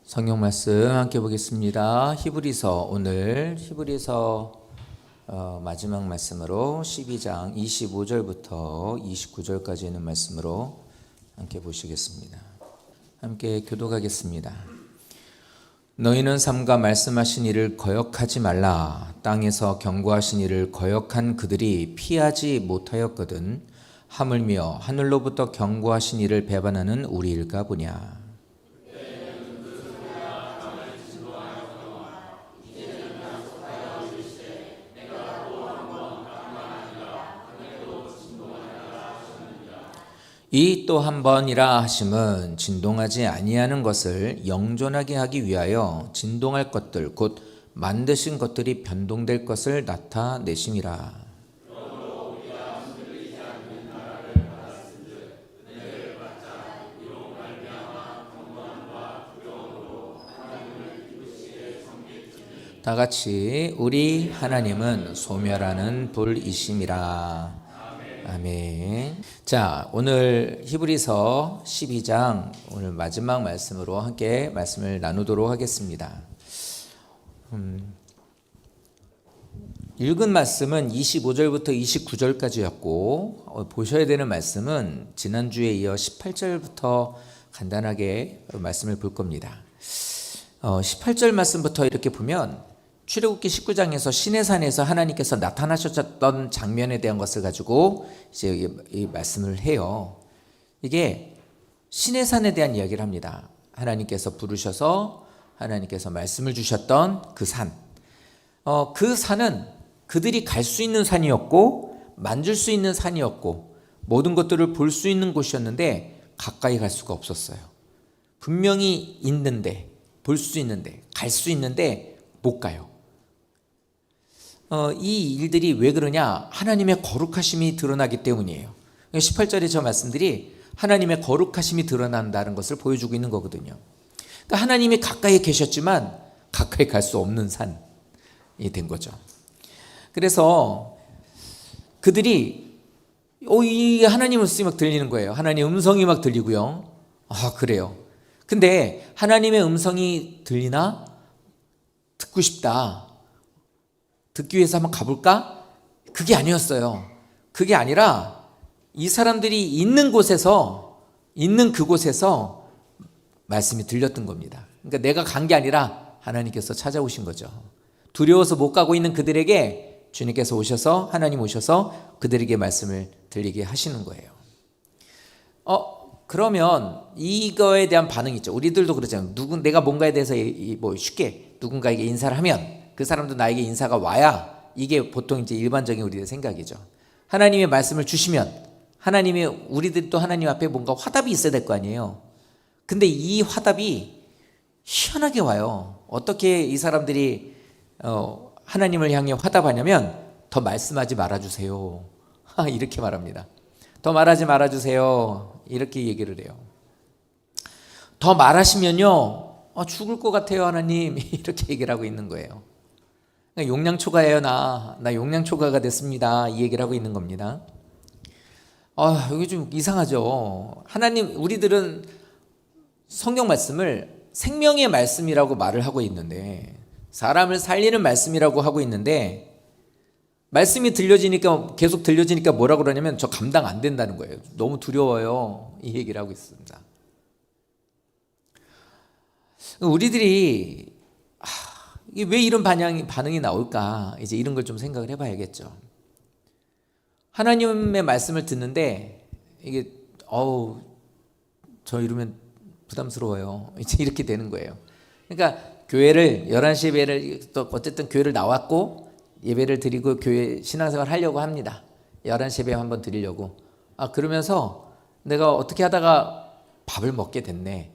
성경 말씀 함께 보겠습니다. 오늘 히브리서 마지막 말씀으로 12장 25절부터 29절까지 있는 말씀으로 함께 보시겠습니다. 함께 교독하겠습니다. 너희는 삼가 말씀하신 이를 거역하지 말라. 땅에서 경고하신 이를 거역한 그들이 피하지 못하였거든 하물며 하늘로부터 경고하신 이를 배반하는 우리일까 보냐. 이 또 한 번이라 하심은 진동하지 아니하는 것을 영존하게 하기 위하여 진동할 것들 곧 만드신 것들이 변동될 것을 나타내심이라. 다 같이 우리 하나님은 소멸하는 불이심이라. 아멘. 자, 오늘 히브리서 12장 오늘 마지막 말씀으로 함께 말씀을 나누도록 하겠습니다. 읽은 말씀은 25절부터 29절까지였고 보셔야 되는 말씀은 지난주에 이어 18절부터 간단하게 말씀을 볼 겁니다. 18절 말씀부터 이렇게 보면 출애굽기 19장에서 시내산에서 하나님께서 나타나셨던 장면에 대한 것을 가지고 이제 이 말씀을 해요. 이게 시내산에 대한 이야기를 합니다. 하나님께서 부르셔서 하나님께서 말씀을 주셨던 그 산. 그 산은 그들이 갈 수 있는 산이었고 만질 수 있는 산이었고 모든 것들을 볼 수 있는 곳이었는데 가까이 갈 수가 없었어요. 분명히 있는데 볼 수 있는데 갈 수 있는데 못 가요. 이 일들이 왜 그러냐? 하나님의 거룩하심이 드러나기 때문이에요. 18절의 저 말씀들이 하나님의 거룩하심이 드러난다는 것을 보여주고 있는 거거든요. 그러니까 하나님이 가까이 계셨지만 가까이 갈 수 없는 산이 된 거죠. 그래서 그들이 이 하나님 음성이 막 들리는 거예요. 하나님 음성이 막 들리고요. 아, 그래요. 근데 하나님의 음성이 들리나? 듣고 싶다. 듣기 위해서 한번 가볼까? 그게 아니었어요. 그게 아니라 이 사람들이 있는 그곳에서 말씀이 들렸던 겁니다. 그러니까 내가 간 게 아니라 하나님께서 찾아오신 거죠. 두려워서 못 가고 있는 그들에게 주님께서 오셔서 하나님 오셔서 그들에게 말씀을 들리게 하시는 거예요. 그러면 이거에 대한 반응이 있죠. 우리들도 그러잖아요. 내가 뭔가에 대해서 쉽게 누군가에게 인사를 하면 그 사람도 나에게 인사가 와야 이게 보통 이제 일반적인 우리의 생각이죠. 하나님의 말씀을 주시면 우리들도 하나님 앞에 뭔가 화답이 있어야 될 거 아니에요. 근데 이 화답이 희한하게 와요. 어떻게 이 사람들이 하나님을 향해 화답하냐면 더 말씀하지 말아주세요. 이렇게 말합니다. 더 말하지 말아주세요. 이렇게 얘기를 해요. 더 말하시면요 죽을 것 같아요 하나님. 이렇게 얘기를 하고 있는 거예요. 용량초가예요. 나 용량초가가 됐습니다. 이 얘기를 하고 있는 겁니다. 이게 좀 이상하죠. 우리들은 성경 말씀을 생명의 말씀이라고 말을 하고 있는데, 사람을 살리는 말씀이라고 하고 있는데, 말씀이 계속 들려지니까 뭐라고 그러냐면 저 감당 안 된다는 거예요. 너무 두려워요. 이 얘기를 하고 있습니다. 우리들이 왜 이런 반응이 나올까? 이제 이런 걸 좀 생각을 해봐야겠죠. 하나님의 말씀을 듣는데 이게 저 이러면 부담스러워요. 이제 이렇게 되는 거예요. 그러니까 교회를 11시 예배를 또 어쨌든 교회를 나왔고 예배를 드리고 교회 신앙생활 하려고 합니다. 11시 예배 한번 드리려고. 그러면서 내가 어떻게 하다가 밥을 먹게 됐네.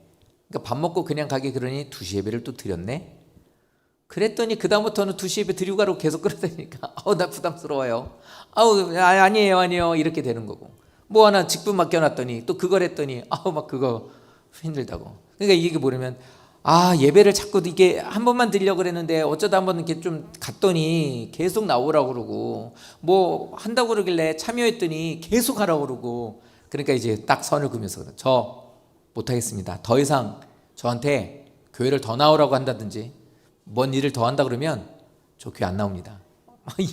그러니까 밥 먹고 그냥 가기 그러니 2시 예배를 또 드렸네. 그랬더니 그다음부터는 2시 예배 드리고 가라고 계속 그러다니까 나 부담스러워요. 아니에요 이렇게 되는 거고, 뭐 하나 직분 맡겨놨더니 또 그걸 했더니 막 그거 힘들다고. 그러니까 이게 뭐냐면 예배를 자꾸 이게 한 번만 드리려고 그랬는데 어쩌다 한 번 이렇게 좀 갔더니 계속 나오라고 그러고, 뭐 한다고 그러길래 참여했더니 계속 하라고 그러고. 그러니까 이제 딱 선을 그으면서 저 못하겠습니다. 더 이상 저한테 교회를 더 나오라고 한다든지 뭔 일을 더 한다 그러면 저 교회 안 나옵니다.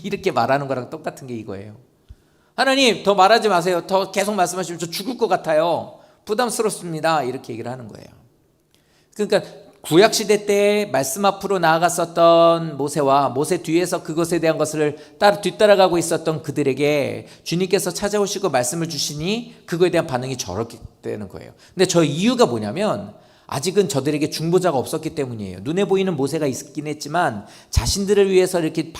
이렇게 말하는 거랑 똑같은 게 이거예요. 하나님 더 말하지 마세요. 더 계속 말씀하시면 저 죽을 것 같아요. 부담스럽습니다. 이렇게 얘기를 하는 거예요. 그러니까 구약시대 때 말씀 앞으로 나아갔었던 모세와 모세 뒤에서 그것에 대한 것을 뒤따라가고 있었던 그들에게 주님께서 찾아오시고 말씀을 주시니 그거에 대한 반응이 저렇게 되는 거예요. 근데 저 이유가 뭐냐면 아직은 저들에게 중보자가 없었기 때문이에요. 눈에 보이는 모세가 있긴 했지만 자신들을 위해서 이렇게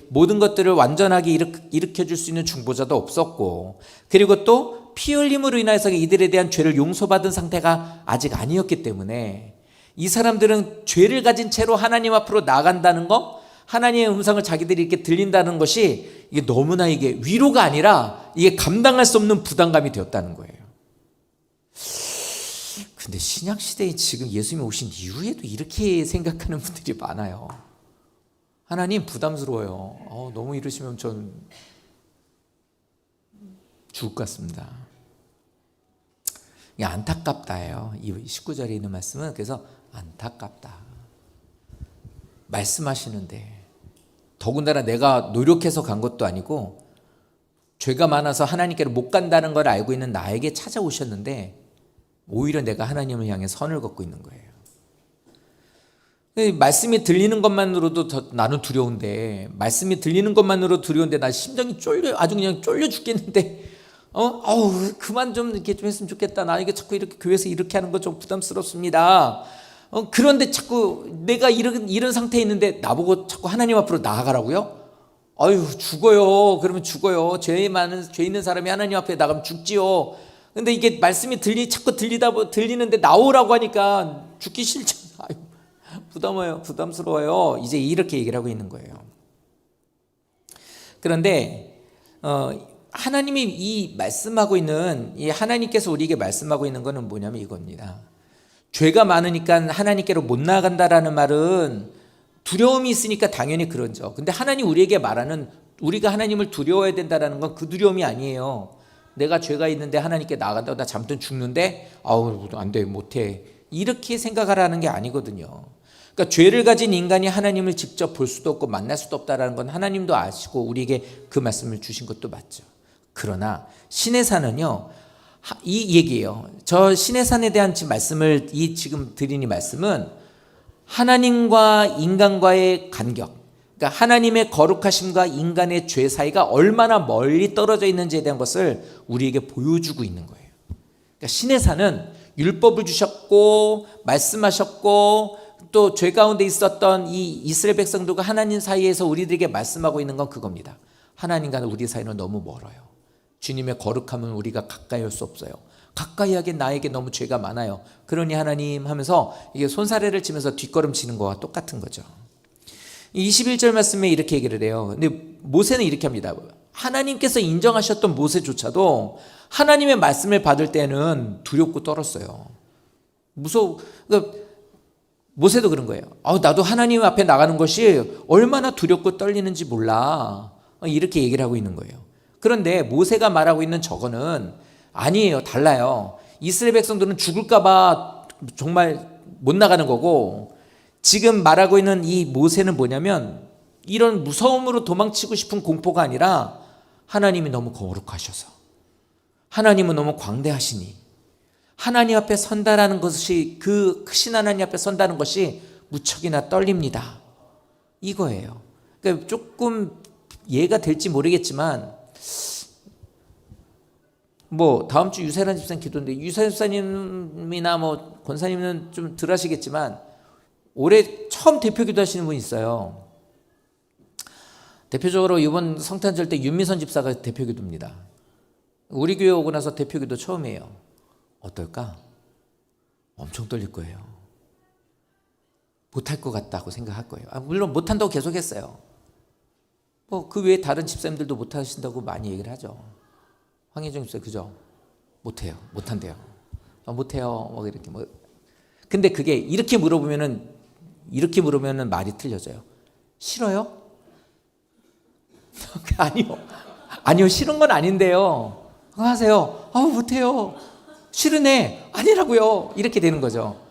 모든 것들을 완전하게 일으켜 줄 수 있는 중보자도 없었고, 그리고 또 피 흘림으로 인해서 이들에 대한 죄를 용서받은 상태가 아직 아니었기 때문에 이 사람들은 죄를 가진 채로 하나님 앞으로 나간다는 거, 하나님의 음성을 자기들이 이렇게 들린다는 것이 이게 너무나 이게 위로가 아니라 이게 감당할 수 없는 부담감이 되었다는 거예요. 근데 신약시대에 지금 예수님이 오신 이후에도 이렇게 생각하는 분들이 많아요. 하나님 부담스러워요. 너무 이러시면 전 죽을 것 같습니다. 이게 안타깝다예요. 이 19절에 있는 말씀은 그래서 안타깝다. 말씀하시는데 더군다나 내가 노력해서 간 것도 아니고 죄가 많아서 하나님께로 못 간다는 걸 알고 있는 나에게 찾아오셨는데 오히려 내가 하나님을 향해 선을 걷고 있는 거예요. 말씀이 들리는 것만으로도 나는 두려운데, 말씀이 들리는 것만으로 두려운데 나 심장이 아주 그냥 쫄려 죽겠는데 그만 좀 이렇게 좀 했으면 좋겠다. 나 이게 자꾸 이렇게 교회에서 이렇게 하는 거 좀 부담스럽습니다. 그런데 자꾸 내가 이런 상태에 있는데 나보고 자꾸 하나님 앞으로 나아가라고요? 죽어요. 그러면 죽어요. 죄 있는 사람이 하나님 앞에 나가면 죽지요. 근데 이게 말씀이 자꾸 들리는데 나오라고 하니까 죽기 싫잖아요. 부담스러워요. 이제 이렇게 얘기를 하고 있는 거예요. 그런데 하나님이 이 하나님께서 우리에게 말씀하고 있는 것은 뭐냐면 이겁니다. 죄가 많으니까 하나님께로 못 나간다라는 말은 두려움이 있으니까 당연히 그런죠. 근데 하나님 우리에게 말하는, 우리가 하나님을 두려워해야 된다는 건 그 두려움이 아니에요. 내가 죄가 있는데 하나님께 나간다고 나 잘못하면 죽는데 안 돼, 못해, 이렇게 생각하라는 게 아니거든요. 그러니까 죄를 가진 인간이 하나님을 직접 볼 수도 없고 만날 수도 없다는 건 하나님도 아시고 우리에게 그 말씀을 주신 것도 맞죠. 그러나 신의 산은요, 이 얘기예요. 저 신의 산에 대한 말씀을 지금 드린 이 말씀은 하나님과 인간과의 간격, 그러니까 하나님의 거룩하심과 인간의 죄 사이가 얼마나 멀리 떨어져 있는지에 대한 것을 우리에게 보여주고 있는 거예요. 그러니까 신의 산은 율법을 주셨고 말씀하셨고 또 죄 가운데 있었던 이 이스라엘 백성들과 하나님 사이에서 우리들에게 말씀하고 있는 건 그겁니다. 하나님과 우리 사이는 너무 멀어요. 주님의 거룩함은 우리가 가까이 할 수 없어요. 가까이 하기엔 나에게 너무 죄가 많아요. 그러니 하나님 하면서 이게 손사래를 치면서 뒷걸음치는 거와 똑같은 거죠. 21절 말씀에 이렇게 얘기를 해요. 근데 모세는 이렇게 합니다. 하나님께서 인정하셨던 모세조차도 하나님의 말씀을 받을 때는 두렵고 떨었어요. 그러니까 모세도 그런 거예요. 나도 하나님 앞에 나가는 것이 얼마나 두렵고 떨리는지 몰라. 이렇게 얘기를 하고 있는 거예요. 그런데 모세가 말하고 있는 저거는 아니에요. 달라요. 이스라엘 백성들은 죽을까 봐 정말 못 나가는 거고, 지금 말하고 있는 이 모세는 뭐냐면 이런 무서움으로 도망치고 싶은 공포가 아니라 하나님이 너무 거룩하셔서, 하나님은 너무 광대하시니 하나님 앞에 선다라는 것이, 그 크신 하나님 앞에 선다는 것이 무척이나 떨립니다. 이거예요. 그러니까 조금 이해가 될지 모르겠지만 다음 주 유세란 집사님 기도인데, 유세란 집사님이나 권사님은 좀 덜 하시겠지만 올해 처음 대표 기도하시는 분이 있어요. 대표적으로 이번 성탄절 때 윤미선 집사가 대표 기도입니다. 우리 교회 오고 나서 대표 기도 처음이에요. 어떨까? 엄청 떨릴 거예요. 못할 것 같다고 생각할 거예요. 물론 못한다고 계속했어요. 그 외에 다른 집사님들도 못하신다고 많이 얘기를 하죠. 황혜정 집사 그죠? 못해요. 못한대요. 못해요. 이렇게 근데 그게 이렇게 물어보면은 말이 틀려져요. 싫어요? 아니요. 싫은 건 아닌데요. 하세요. 못해요. 싫으네. 아니라고요. 이렇게 되는 거죠.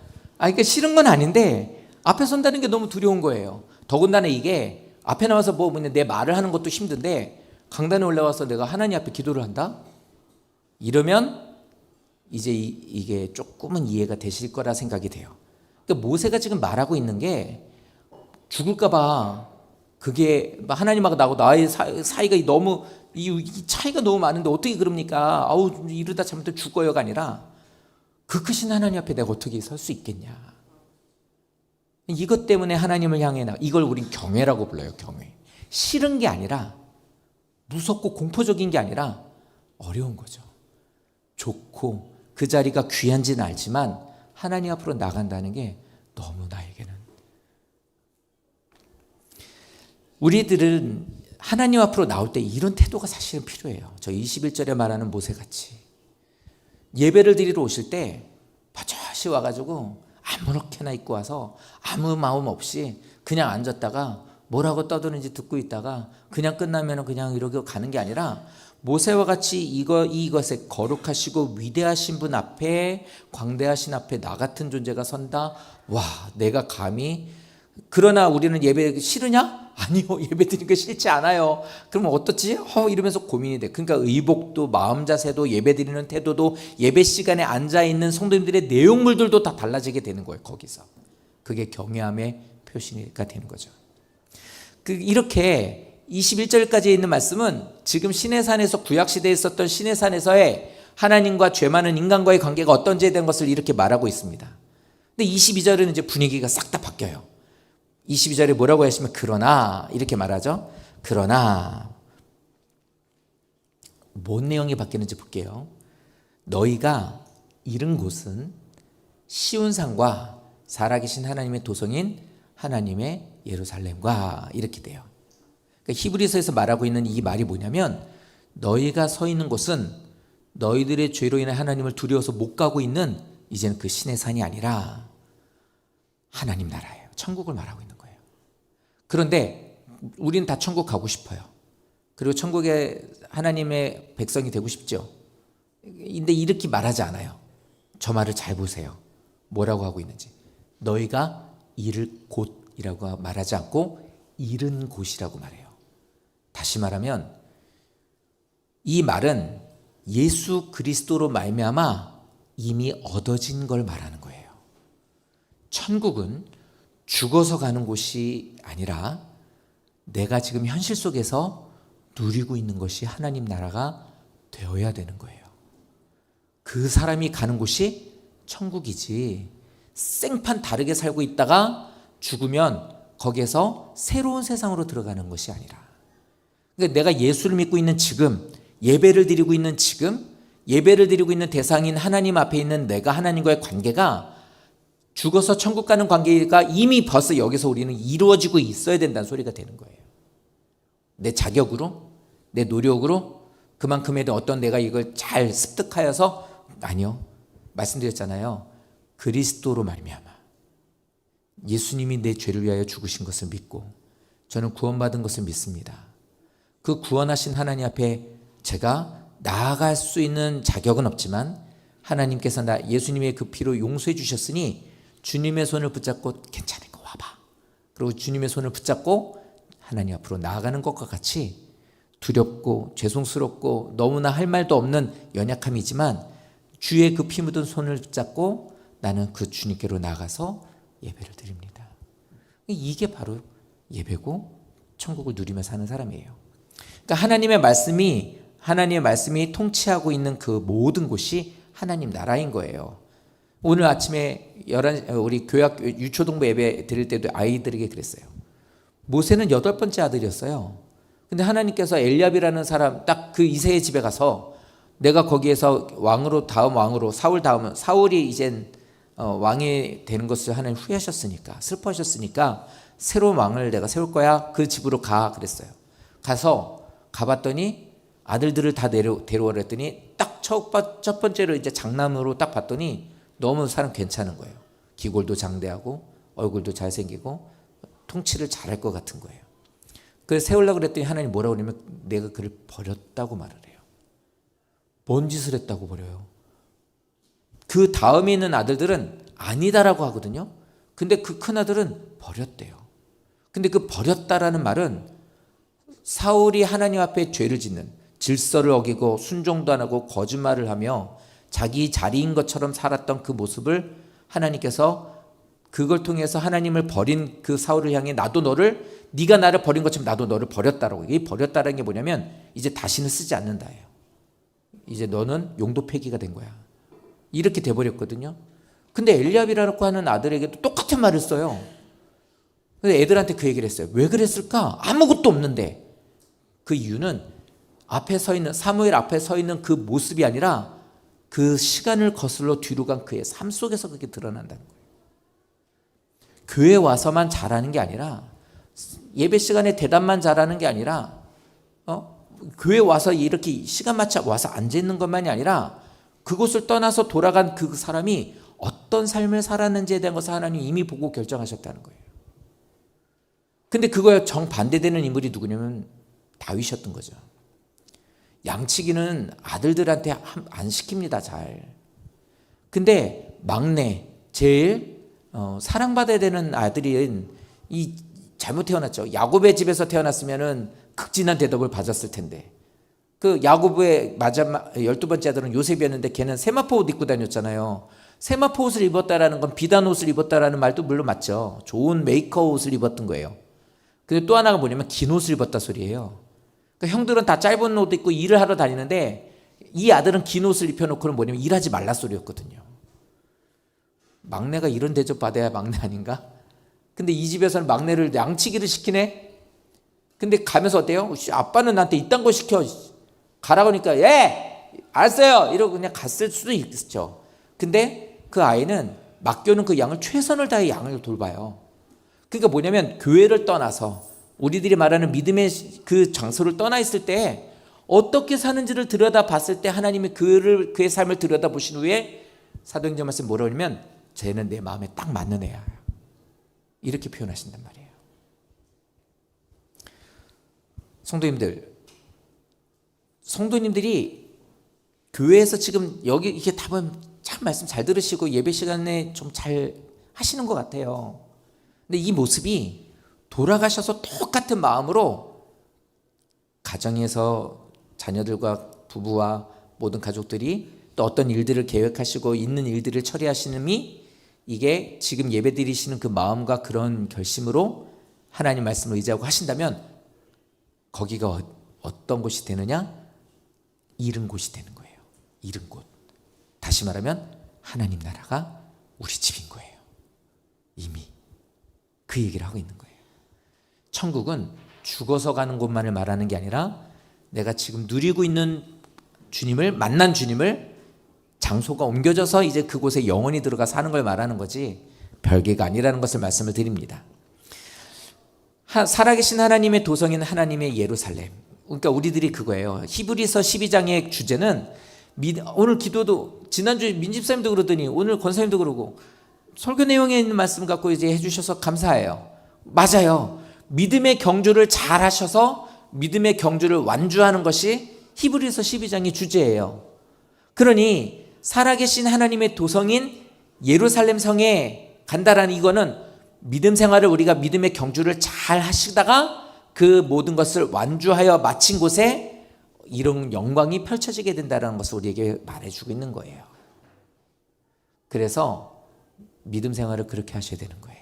그러니까 싫은 건 아닌데 앞에 선다는 게 너무 두려운 거예요. 더군다나 이게 앞에 나와서 내 말을 하는 것도 힘든데 강단에 올라와서 내가 하나님 앞에 기도를 한다? 이러면 이제 이게 조금은 이해가 되실 거라 생각이 돼요. 그러니까 모세가 지금 말하고 있는 게 죽을까 봐, 그게 하나님하고 나의 사이가 너무 이 차이가 너무 많은데 어떻게 그럽니까? 아우 이러다 잘못하면 죽어요가 아니라 그 크신 하나님 앞에 내가 어떻게 설 수 있겠냐. 이것 때문에 하나님을 향해 이걸 우린 경외라고 불러요. 경외. 싫은 게 아니라, 무섭고 공포적인 게 아니라 어려운 거죠. 좋고 그 자리가 귀한지는 알지만 하나님 앞으로 나간다는 게 너무 나에게는, 우리들은 하나님 앞으로 나올 때 이런 태도가 사실은 필요해요. 저 21절에 말하는 모세같이 예배를 드리러 오실 때 버젓이 와가지고 아무렇게나 입고 와서 아무 마음 없이 그냥 앉았다가 뭐라고 떠드는지 듣고 있다가 그냥 끝나면 그냥 이러고 가는 게 아니라, 모세와 같이 이것에 거룩하시고 위대하신 분 앞에, 광대하신 앞에 나 같은 존재가 선다. 와, 내가 감히. 그러나 우리는 예배 싫으냐? 아니요, 예배 드리는 거 싫지 않아요. 그러면 어떻지? 이러면서 고민이 돼. 그러니까 의복도, 마음 자세도, 예배 드리는 태도도, 예배 시간에 앉아있는 성도님들의 내용물들도 다 달라지게 되는 거예요. 거기서 그게 경외함의 표시가 되는 거죠. 이렇게 21절까지 있는 말씀은 지금 시내산에서, 구약시대에 있었던 시내산에서의 하나님과 죄 많은 인간과의 관계가 어떤지에 대한 것을 이렇게 말하고 있습니다. 근데 22절은 이제 분위기가 싹 다 바뀌어요. 22절에 뭐라고 하시면 그러나 이렇게 말하죠. 그러나 뭔 내용이 바뀌는지 볼게요. 너희가 이른 곳은 시온산과 살아계신 하나님의 도성인 하나님의 예루살렘과, 이렇게 돼요. 그러니까 히브리서에서 말하고 있는 이 말이 뭐냐면, 너희가 서 있는 곳은 너희들의 죄로 인해 하나님을 두려워서 못 가고 있는 이제는 그 신의 산이 아니라 하나님 나라예요. 천국을 말하고 있는 거예요. 그런데 우리는 다 천국 가고 싶어요. 그리고 천국의 하나님의 백성이 되고 싶죠. 근데 이렇게 말하지 않아요. 저 말을 잘 보세요. 뭐라고 하고 있는지. 너희가 이를 곳이라고 말하지 않고 이른 곳이라고 말해요. 다시 말하면 이 말은 예수 그리스도로 말미암아 이미 얻어진 걸 말하는 거예요. 천국은 죽어서 가는 곳이 아니라 내가 지금 현실 속에서 누리고 있는 것이 하나님 나라가 되어야 되는 거예요. 그 사람이 가는 곳이 천국이지, 생판 다르게 살고 있다가 죽으면 거기에서 새로운 세상으로 들어가는 것이 아니라, 그러니까 내가 예수를 믿고 있는 지금, 예배를 드리고 있는 지금, 예배를 드리고 있는 대상인 하나님 앞에 있는 내가 하나님과의 관계가 죽어서 천국 가는 관계가 이미 벌써 여기서 우리는 이루어지고 있어야 된다는 소리가 되는 거예요. 내 자격으로, 내 노력으로 그만큼의 어떤 내가 이걸 잘 습득하여서, 아니요, 말씀드렸잖아요. 그리스도로 말미암아 예수님이 내 죄를 위하여 죽으신 것을 믿고 저는 구원받은 것을 믿습니다. 그 구원하신 하나님 앞에 제가 나아갈 수 있는 자격은 없지만 하나님께서 예수님의 그 피로 용서해 주셨으니 주님의 손을 붙잡고 괜찮으니까 와봐. 그리고 주님의 손을 붙잡고 하나님 앞으로 나아가는 것과 같이 두렵고 죄송스럽고 너무나 할 말도 없는 연약함이지만 주의 그 피 묻은 손을 붙잡고 나는 그 주님께로 나가서 예배를 드립니다. 이게 바로 예배고 천국을 누리며 사는 사람이에요. 그러니까 하나님의 말씀이 통치하고 있는 그 모든 곳이 하나님 나라인 거예요. 오늘 아침에 우리 교학 유초동부 예배 드릴 때도 아이들에게 그랬어요. 모세는 8번째 아들이었어요. 근데 하나님께서 엘리압이라는 사람 딱 그 이새의 집에 가서 내가 거기에서 다음 왕으로 사울이 이젠 왕이 되는 것을 하나님 후회하셨으니까, 슬퍼하셨으니까 새로운 왕을 내가 세울 거야. 그 집으로 가 그랬어요. 가봤더니 아들들을 다 데려오라 했더니 딱 첫 번째로 이제 장남으로 딱 봤더니 너무 사람 괜찮은 거예요. 기골도 장대하고 얼굴도 잘생기고 통치를 잘할 것 같은 거예요. 그래서 세우려고 그랬더니 하나님 뭐라고 그러냐면 내가 그를 버렸다고 말을 해요. 뭔 짓을 했다고 버려요? 그 다음에 있는 아들들은 아니다라고 하거든요. 근데 그 큰아들은 버렸대요. 근데 그 버렸다라는 말은 사울이 하나님 앞에 죄를 짓는, 질서를 어기고 순종도 안 하고 거짓말을 하며 자기 자리인 것처럼 살았던 그 모습을 하나님께서 그걸 통해서 하나님을 버린 그 사울을 향해 나도 너를, 네가 나를 버린 것처럼 나도 너를 버렸다라고. 이 버렸다라는 게 뭐냐면 이제 다시는 쓰지 않는다예요. 이제 너는 용도 폐기가 된 거야. 이렇게 돼버렸거든요. 근데 엘리압이라고 하는 아들에게도 똑같은 말을 써요. 근데 애들한테 그 얘기를 했어요. 왜 그랬을까? 아무것도 없는데. 그 이유는 앞에 서 있는, 사무엘 앞에 서 있는 그 모습이 아니라 그 시간을 거슬러 뒤로 간 그의 삶 속에서 그게 드러난다는 거예요. 교회 와서만 잘하는 게 아니라, 예배 시간에 대답만 잘하는 게 아니라, 교회 와서 이렇게 시간 맞춰 와서 앉아 있는 것만이 아니라 그곳을 떠나서 돌아간 그 사람이 어떤 삶을 살았는지에 대한 것을 하나님이 이미 보고 결정하셨다는 거예요. 근데 그거에 정반대되는 인물이 누구냐면 다윗이었던 거죠. 양치기는 아들들한테 안 시킵니다, 잘. 근데 막내, 제일 사랑받아야 되는 아들인 이 잘못 태어났죠. 야곱의 집에서 태어났으면은 극진한 대접을 받았을 텐데. 그 야곱의 12번째 아들은 요셉이었는데 걔는 세마포 옷 입고 다녔잖아요. 세마포 옷을 입었다라는 건 비단 옷을 입었다라는 말도 물론 맞죠. 좋은 메이커 옷을 입었던 거예요. 근데 또 하나가 뭐냐면 긴 옷을 입었다 소리예요. 그러니까 형들은 다 짧은 옷 입고 일을 하러 다니는데 이 아들은 긴 옷을 입혀놓고는 뭐냐면 일하지 말라 소리였거든요. 막내가 이런 대접 받아야 막내 아닌가? 근데 이 집에서는 막내를 양치기를 시키네? 근데 가면서 어때요? 아빠는 나한테 이딴 거 시켜. 가라고 하니까 예! 알았어요! 이러고 그냥 갔을 수도 있죠. 근데 그 아이는 맡겨놓은 그 양을 최선을 다해 양을 돌봐요. 그러니까 뭐냐면 교회를 떠나서 우리들이 말하는 믿음의 그 장소를 떠나 있을 때 어떻게 사는지를 들여다봤을 때 하나님이 그의 삶을 들여다보신 후에 사도행전 말씀 뭐라고 하냐면 쟤는 내 마음에 딱 맞는 애야. 이렇게 표현하신단 말이에요. 성도님들이 교회에서 지금 여기 이렇게 답은 참 말씀 잘 들으시고 예배 시간에 좀 잘 하시는 것 같아요. 근데 이 모습이 돌아가셔서 똑같은 마음으로 가정에서 자녀들과 부부와 모든 가족들이 또 어떤 일들을 계획하시고 있는 일들을 처리하시는이 이게 지금 예배 드리시는 그 마음과 그런 결심으로 하나님 말씀을 의지하고 하신다면 거기가 어떤 곳이 되느냐? 잃은 곳이 되는 거예요. 잃은 곳. 다시 말하면 하나님 나라가 우리 집인 거예요. 이미 그 얘기를 하고 있는 거예요. 천국은 죽어서 가는 곳만을 말하는 게 아니라 내가 지금 누리고 있는 주님을 만난 주님을 장소가 옮겨져서 이제 그곳에 영원히 들어가 사는 걸 말하는 거지 별개가 아니라는 것을 말씀을 드립니다. 살아계신 하나님의 도성인 하나님의 예루살렘. 그러니까 우리들이 그거예요. 히브리서 12장의 주제는 오늘 기도도 지난주에 민집사님도 그러더니 오늘 권사님도 그러고 설교 내용에 있는 말씀 갖고 이제 해주셔서 감사해요. 맞아요. 믿음의 경주를 잘 하셔서 믿음의 경주를 완주하는 것이 히브리서 12장의 주제예요. 그러니 살아계신 하나님의 도성인 예루살렘 성에 간다라는 이거는 믿음 생활을 우리가 믿음의 경주를 잘 하시다가 그 모든 것을 완주하여 마친 곳에 이런 영광이 펼쳐지게 된다는 것을 우리에게 말해주고 있는 거예요. 그래서 믿음 생활을 그렇게 하셔야 되는 거예요.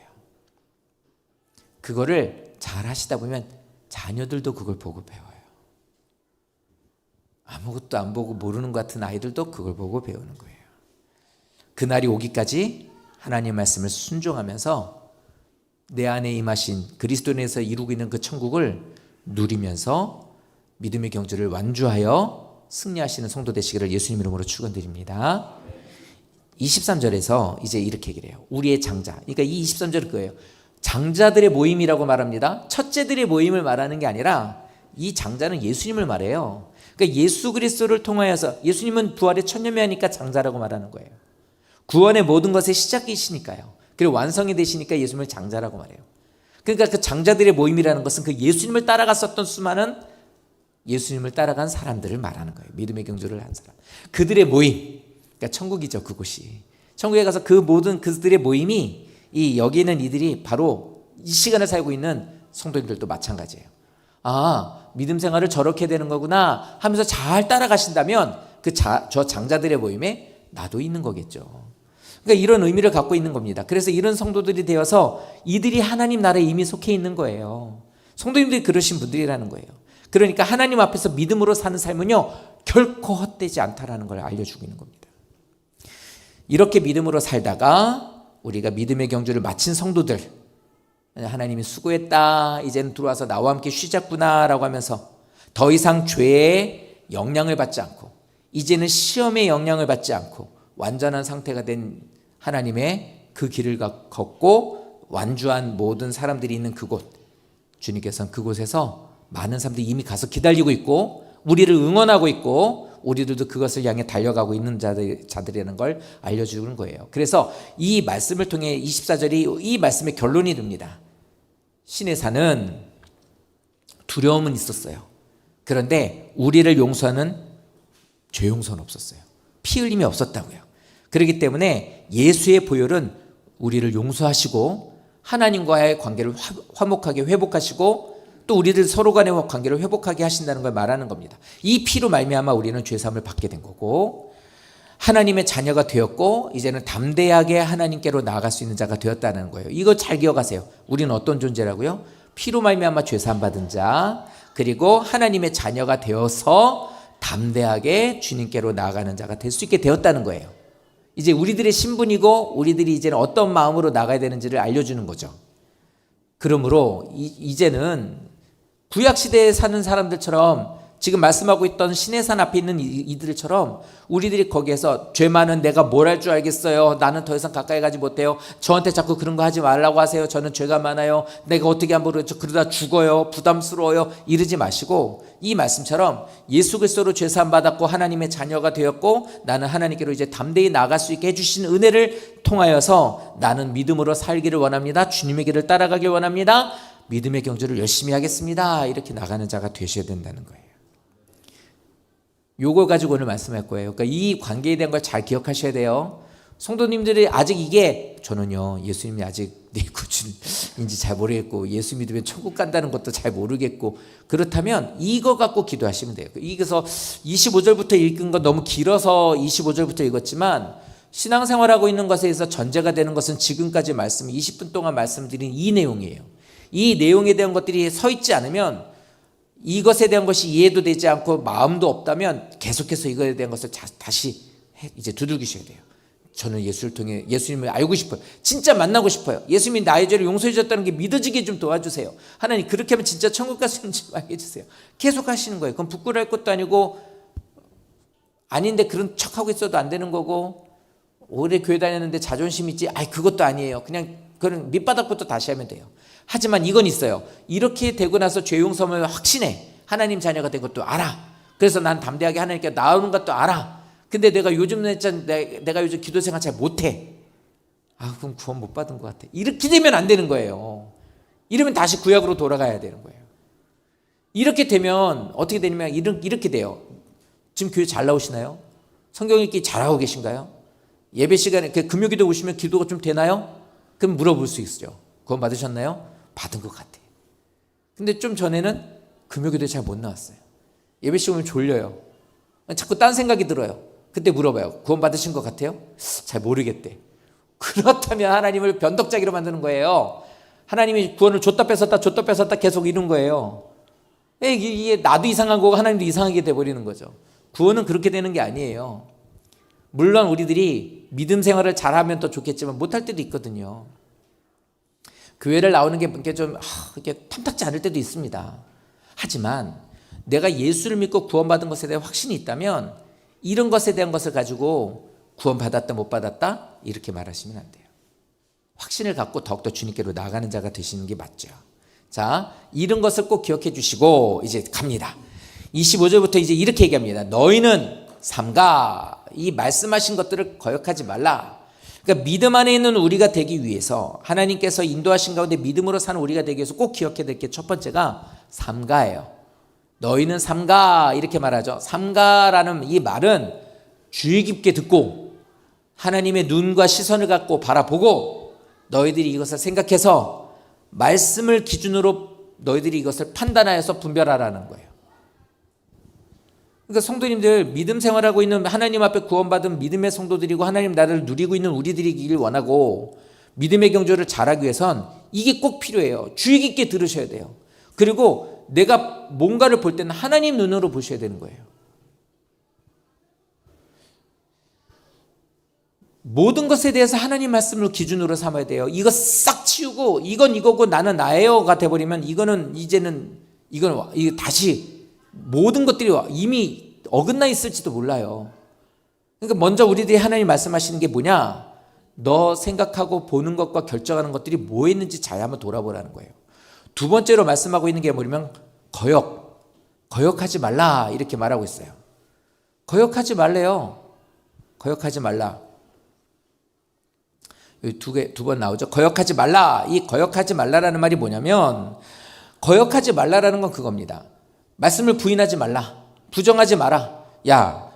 그거를 잘 하시다 보면 자녀들도 그걸 보고 배워요. 아무것도 안 보고 모르는 것 같은 아이들도 그걸 보고 배우는 거예요. 그날이 오기까지 하나님의 말씀을 순종하면서 내 안에 임하신 그리스도 안에서 이루고 있는 그 천국을 누리면서 믿음의 경주를 완주하여 승리하시는 성도 되시기를 예수님 이름으로 축원드립니다. 23절에서 이제 이렇게 얘기를 해요. 우리의 장자. 그러니까 이 23절은 그거예요. 장자들의 모임이라고 말합니다. 첫째들의 모임을 말하는 게 아니라 이 장자는 예수님을 말해요. 그러니까 예수 그리스도를 통하여서 예수님은 부활의 천년매하니까 장자라고 말하는 거예요. 구원의 모든 것의 시작이시니까요. 그리고 완성이 되시니까 예수님을 장자라고 말해요. 그러니까 그 장자들의 모임이라는 것은 그 예수님을 따라갔었던 수많은 예수님을 따라간 사람들을 말하는 거예요. 믿음의 경주를 한 사람. 그들의 모임. 그러니까 천국이죠, 그곳이. 천국에 가서 그 모든 그들의 모임이 이 여기 있는 이들이 바로 이 시간을 살고 있는 성도님들도 마찬가지예요. 아, 믿음 생활을 저렇게 되는 거구나 하면서 잘 따라가신다면 저 장자들의 모임에 나도 있는 거겠죠. 그러니까 이런 의미를 갖고 있는 겁니다. 그래서 이런 성도들이 되어서 이들이 하나님 나라에 이미 속해 있는 거예요. 성도님들이 그러신 분들이라는 거예요. 그러니까 하나님 앞에서 믿음으로 사는 삶은요, 결코 헛되지 않다라는 걸 알려주고 있는 겁니다. 이렇게 믿음으로 살다가 우리가 믿음의 경주를 마친 성도들, 하나님이 수고했다, 이제는 들어와서 나와 함께 쉬자꾸나 라고 하면서 더 이상 죄의 영향을 받지 않고 이제는 시험의 영향을 받지 않고 완전한 상태가 된 하나님의 그 길을 걷고 완주한 모든 사람들이 있는 그곳, 주님께서는 그곳에서 많은 사람들이 이미 가서 기다리고 있고 우리를 응원하고 있고 우리들도 그것을 향해 달려가고 있는 자들이라는 걸 알려주는 거예요. 그래서 이 말씀을 통해 24절이 이 말씀의 결론이 됩니다. 신의 산은 두려움은 있었어요. 그런데 우리를 용서하는 죄 용서는 없었어요. 피 흘림이 없었다고요. 그렇기 때문에 예수의 보혈은 우리를 용서하시고 하나님과의 관계를 화목하게 회복하시고 또 우리들 서로 간의 관계를 회복하게 하신다는 걸 말하는 겁니다. 이 피로 말미암아 우리는 죄사함을 받게 된 거고 하나님의 자녀가 되었고 이제는 담대하게 하나님께로 나아갈 수 있는 자가 되었다는 거예요. 이거 잘 기억하세요. 우리는 어떤 존재라고요? 피로 말미암아 죄사함 받은 자, 그리고 하나님의 자녀가 되어서 담대하게 주님께로 나아가는 자가 될 수 있게 되었다는 거예요. 이제 우리들의 신분이고 우리들이 이제는 어떤 마음으로 나가야 되는지를 알려주는 거죠. 그러므로 이제는 구약시대에 사는 사람들처럼 지금 말씀하고 있던 신의 산 앞에 있는 이들처럼 우리들이 거기에서 죄 많은 내가 뭘 할 줄 알겠어요. 나는 더 이상 가까이 가지 못해요. 저한테 자꾸 그런 거 하지 말라고 하세요. 저는 죄가 많아요. 내가 어떻게 하면 모르겠죠. 그러다 죽어요. 부담스러워요. 이러지 마시고 이 말씀처럼 예수 그리스도로 죄사함 받았고 하나님의 자녀가 되었고 나는 하나님께로 이제 담대히 나아갈 수 있게 해주신 은혜를 통하여서 나는 믿음으로 살기를 원합니다. 주님의 길을 따라가길 원합니다. 믿음의 경주를 열심히 하겠습니다. 이렇게 나가는 자가 되셔야 된다는 거예요. 요걸 가지고 오늘 말씀할 거예요. 그러니까 이 관계에 대한 걸 잘 기억하셔야 돼요. 성도님들이 아직 이게 저는요 예수님이 아직 내 구주인지 잘 모르겠고 예수 믿으면 천국 간다는 것도 잘 모르겠고 그렇다면 이거 갖고 기도하시면 돼요. 이게서 25절부터 읽은 건 너무 길어서 25절부터 읽었지만 신앙생활하고 있는 것에 있어서 전제가 되는 것은 지금까지 말씀 20분 동안 말씀드린 이 내용이에요. 이 내용에 대한 것들이 서 있지 않으면 이것에 대한 것이 이해도 되지 않고 마음도 없다면 계속해서 이거에 대한 것을 다시 이제 두들기셔야 돼요. 저는 예수를 통해 예수님을 알고 싶어요. 진짜 만나고 싶어요. 예수님이 나의 죄를 용서해 주셨다는 게 믿어지게 좀 도와주세요. 하나님 그렇게 하면 진짜 천국 갈 수 있는지 알게 해주세요. 계속 하시는 거예요. 그럼 부끄러울 것도 아니고 아닌데 그런 척하고 있어도 안 되는 거고 오래 교회 다녔는데 자존심 있지? 그것도 아니에요. 그런 밑바닥부터 다시 하면 돼요. 하지만 이건 있어요. 이렇게 되고 나서 죄 용서를 확신해. 하나님 자녀가 된 것도 알아. 그래서 난 담대하게 하나님께 나오는 것도 알아. 근데 내가 요즘 기도 생활 잘 못해. 그럼 구원 못 받은 것 같아. 이렇게 되면 안 되는 거예요. 이러면 다시 구약으로 돌아가야 되는 거예요. 이렇게 되면 어떻게 되냐면 이렇게 돼요. 지금 교회 잘 나오시나요? 성경 읽기 잘하고 계신가요? 예배 시간에 금요기도 오시면 기도가 좀 되나요? 그럼 물어볼 수 있어요. 구원 받으셨나요? 받은 것 같아. 근데 좀 전에는 금요기도에 잘 못 나왔어요. 예배 시간 오면 졸려요. 자꾸 딴 생각이 들어요. 그때 물어봐요. 구원 받으신 것 같아요? 잘 모르겠대. 그렇다면 하나님을 변덕자기로 만드는 거예요. 하나님이 구원을 줬다 뺏었다 계속 이런 거예요. 이게 나도 이상한 거고 하나님도 이상하게 돼버리는 거죠. 구원은 그렇게 되는 게 아니에요. 물론 우리들이 믿음 생활을 잘하면 더 좋겠지만 못할 때도 있거든요. 교회를 나오는 게 이렇게 좀 이렇게 탐탁지 않을 때도 있습니다. 하지만 내가 예수를 믿고 구원받은 것에 대한 확신이 있다면 이런 것에 대한 것을 가지고 구원받았다 못 받았다 이렇게 말하시면 안 돼요. 확신을 갖고 더욱더 주님께로 나아가는 자가 되시는 게 맞죠. 자, 이런 것을 꼭 기억해 주시고 이제 갑니다. 25절부터 이제 이렇게 얘기합니다. 너희는 삼가 이 말씀하신 것들을 거역하지 말라. 그러니까 믿음 안에 있는 우리가 되기 위해서 하나님께서 인도하신 가운데 믿음으로 사는 우리가 되기 위해서 꼭 기억해야 될 게 첫 번째가 삼가예요. 너희는 삼가 이렇게 말하죠. 삼가라는 이 말은 주의 깊게 듣고 하나님의 눈과 시선을 갖고 바라보고 너희들이 이것을 생각해서 말씀을 기준으로 너희들이 이것을 판단하여서 분별하라는 거예요. 그러니까 성도님들, 믿음 생활하고 있는 하나님 앞에 구원받은 믿음의 성도들이고 하나님 나라를 누리고 있는 우리들이길 원하고 믿음의 경주를 잘하기 위해선 이게 꼭 필요해요. 주의 깊게 들으셔야 돼요. 그리고 내가 뭔가를 볼 때는 하나님 눈으로 보셔야 되는 거예요. 모든 것에 대해서 하나님 말씀을 기준으로 삼아야 돼요. 이거 싹 치우고 이건 이거고 나는 나예요가 돼버리면 이거는 이제는 이거 다시 모든 것들이 이미 어긋나 있을지도 몰라요. 그러니까 먼저 우리들이 하나님 말씀하시는 게 뭐냐? 너 생각하고 보는 것과 결정하는 것들이 뭐였는지 잘 한번 돌아보라는 거예요. 두 번째로 말씀하고 있는 게 뭐냐면 거역하지 말라 이렇게 말하고 있어요. 거역하지 말래요. 거역하지 말라. 두 번 나오죠. 거역하지 말라. 이 거역하지 말라라는 말이 뭐냐면 거역하지 말라라는 건 그겁니다. 말씀을 부인하지 말라. 부정하지 마라. 야,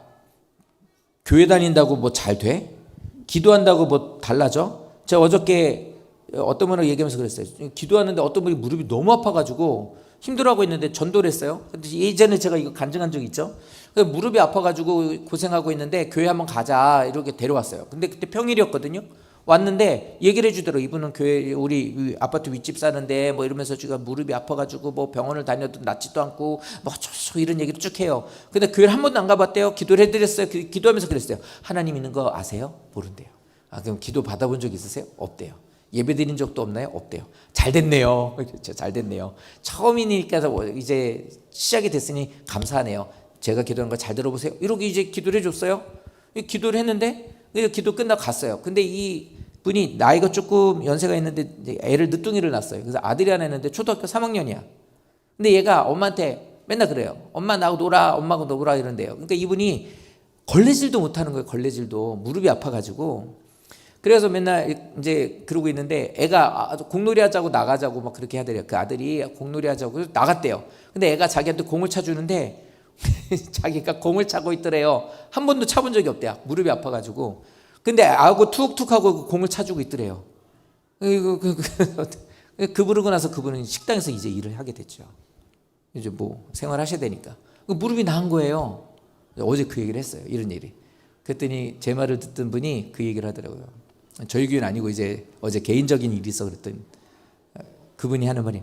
교회 다닌다고 뭐 잘 돼? 기도한다고 뭐 달라져? 제가 어저께 어떤 분하고 얘기하면서 그랬어요. 기도하는데 어떤 분이 무릎이 너무 아파가지고 힘들어하고 있는데 전도를 했어요. 근데 예전에 제가 이거 간증한 적이 있죠. 무릎이 아파가지고 고생하고 있는데 교회 한번 가자 이렇게 데려왔어요. 근데 그때 평일이었거든요. 왔는데 얘기를 해주더라고요. 이분은 교회 우리 아파트 윗집 사는데 뭐 이러면서 지금 무릎이 아파가지고 뭐 병원을 다녀도 낫지도 않고 뭐 어쩌고 이런 얘기를 쭉 해요. 근데 교회를 한 번도 안 가봤대요. 기도를 해드렸어요. 기도하면서 그랬어요. 하나님 있는 거 아세요? 모른대요. 아, 그럼 기도 받아본 적 있으세요? 없대요. 예배 드린 적도 없나요? 없대요. 잘 됐네요. 그렇죠. 잘 됐네요. 처음이니까 이제 시작이 됐으니 감사하네요. 제가 기도하는 거 잘 들어보세요. 이렇게 이제 기도를 해줬어요. 기도를 했는데 기도 끝나고 갔어요. 근데 이 분이 나이가 조금 연세가 있는데 애를 늦둥이를 낳았어요. 그래서 아들이 하나 있는데 초등학교 3학년이야. 근데 얘가 엄마한테 맨날 그래요. 엄마 나하고 놀아, 엄마하고 놀아 이런데요. 그러니까 이분이 걸레질도 못하는 거예요. 걸레질도 무릎이 아파가지고. 그래서 맨날 이제 그러고 있는데 애가 공놀이 하자고 나가자고 막 그렇게 하더래요. 그 아들이 공놀이 하자고 나갔대요. 근데 애가 자기한테 공을 차주는데 자기가 공을 차고 있더래요. 한 번도 차본 적이 없대요. 무릎이 아파가지고. 근데 아고 툭툭 하고 공을 차주고 있더래요. 그러고 나서 그분은 식당에서 이제 일을 하게 됐죠. 이제 뭐 생활하셔야 되니까. 무릎이 나은 거예요. 어제 그 얘기를 했어요. 이런 일이. 그랬더니 제 말을 듣던 분이 그 얘기를 하더라고요. 저희 교회는 아니고 이제 어제 개인적인 일이 있어 그랬더니 그분이 하는 말이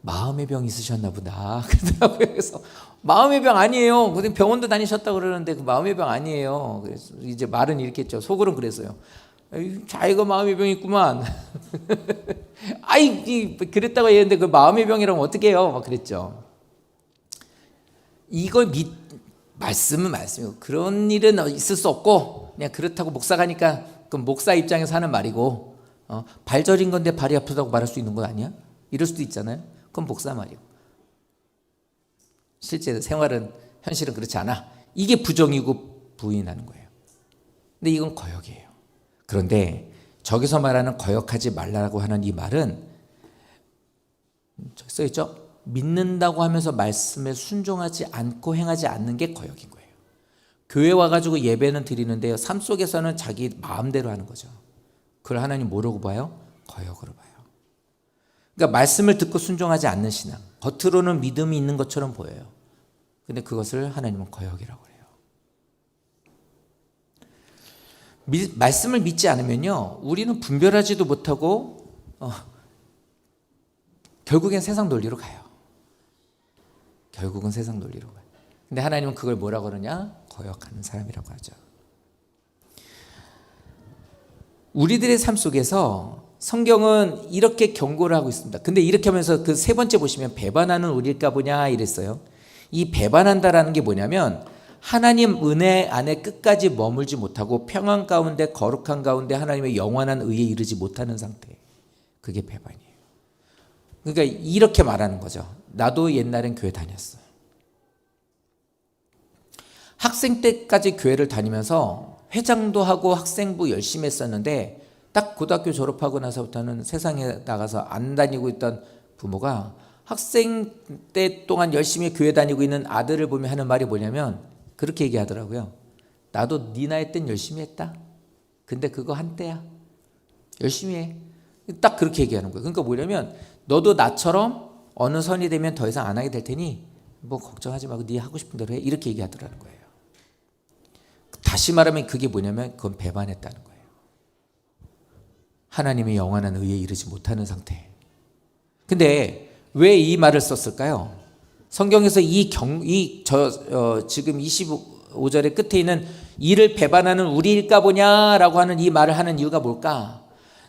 마음의 병 있으셨나 보다 그러더라고요. 그래서 마음의 병 아니에요. 병원도 다니셨다고 그러는데 그 마음의 병 아니에요. 그래서 이제 말은 이렇게 했죠. 속으로는 그랬어요. 자기가 마음의 병이 있구만. 아이 그랬다고 했는데 그 마음의 병이라면 어떻게 해요? 막 그랬죠. 이걸 말씀은 말씀이고 그런 일은 있을 수 없고 그냥 그렇다고 목사가 하니까 그 목사 입장에서 하는 말이고 발저린 건데 발이 아프다고 말할 수 있는 건 아니야? 이럴 수도 있잖아요. 그건 목사 말이고 실제 생활은 현실은 그렇지 않아. 이게 부정이고 부인하는 거예요. 근데 이건 거역이에요. 그런데 저기서 말하는 거역하지 말라고 하는 이 말은 저기 써있죠. 믿는다고 하면서 말씀에 순종하지 않고 행하지 않는 게 거역인 거예요. 교회 와가지고 예배는 드리는데요. 삶 속에서는 자기 마음대로 하는 거죠. 그걸 하나님 뭐라고 봐요? 거역으로 봐요. 그러니까 말씀을 듣고 순종하지 않는 신앙. 겉으로는 믿음이 있는 것처럼 보여요. 근데 그것을 하나님은 거역이라고 해요. 말씀을 믿지 않으면요. 우리는 분별하지도 못하고 결국엔 세상 논리로 가요. 결국은 세상 논리로 가요. 근데 하나님은 그걸 뭐라고 그러냐? 거역하는 사람이라고 하죠. 우리들의 삶 속에서 성경은 이렇게 경고를 하고 있습니다. 근데 이렇게 하면서 그 세 번째 보시면 배반하는 우리일까 보냐 이랬어요. 이 배반한다라는 게 뭐냐면 하나님 은혜 안에 끝까지 머물지 못하고 평안 가운데 거룩한 가운데 하나님의 영원한 의에 이르지 못하는 상태. 그게 배반이에요. 그러니까 이렇게 말하는 거죠. 나도 옛날엔 교회 다녔어. 학생 때까지 교회를 다니면서 회장도 하고 학생부 열심히 했었는데 딱 고등학교 졸업하고 나서부터는 세상에 나가서 안 다니고 있던 부모가 학생 때 동안 열심히 교회 다니고 있는 아들을 보면 하는 말이 뭐냐면 그렇게 얘기하더라고요. 나도 네 나이 땐 열심히 했다. 근데 그거 한때야. 열심히 해. 딱 그렇게 얘기하는 거예요. 그러니까 뭐냐면 너도 나처럼 어느 선이 되면 더 이상 안 하게 될 테니 뭐 걱정하지 말고 네 하고 싶은 대로 해. 이렇게 얘기하더라는 거예요. 다시 말하면 그게 뭐냐면 그건 배반했다는 거예요. 하나님의 영원한 의에 이르지 못하는 상태. 근데 왜 이 말을 썼을까요? 성경에서 지금 25절의 끝에 있는 이를 배반하는 우리일까 보냐라고 하는 이 말을 하는 이유가 뭘까?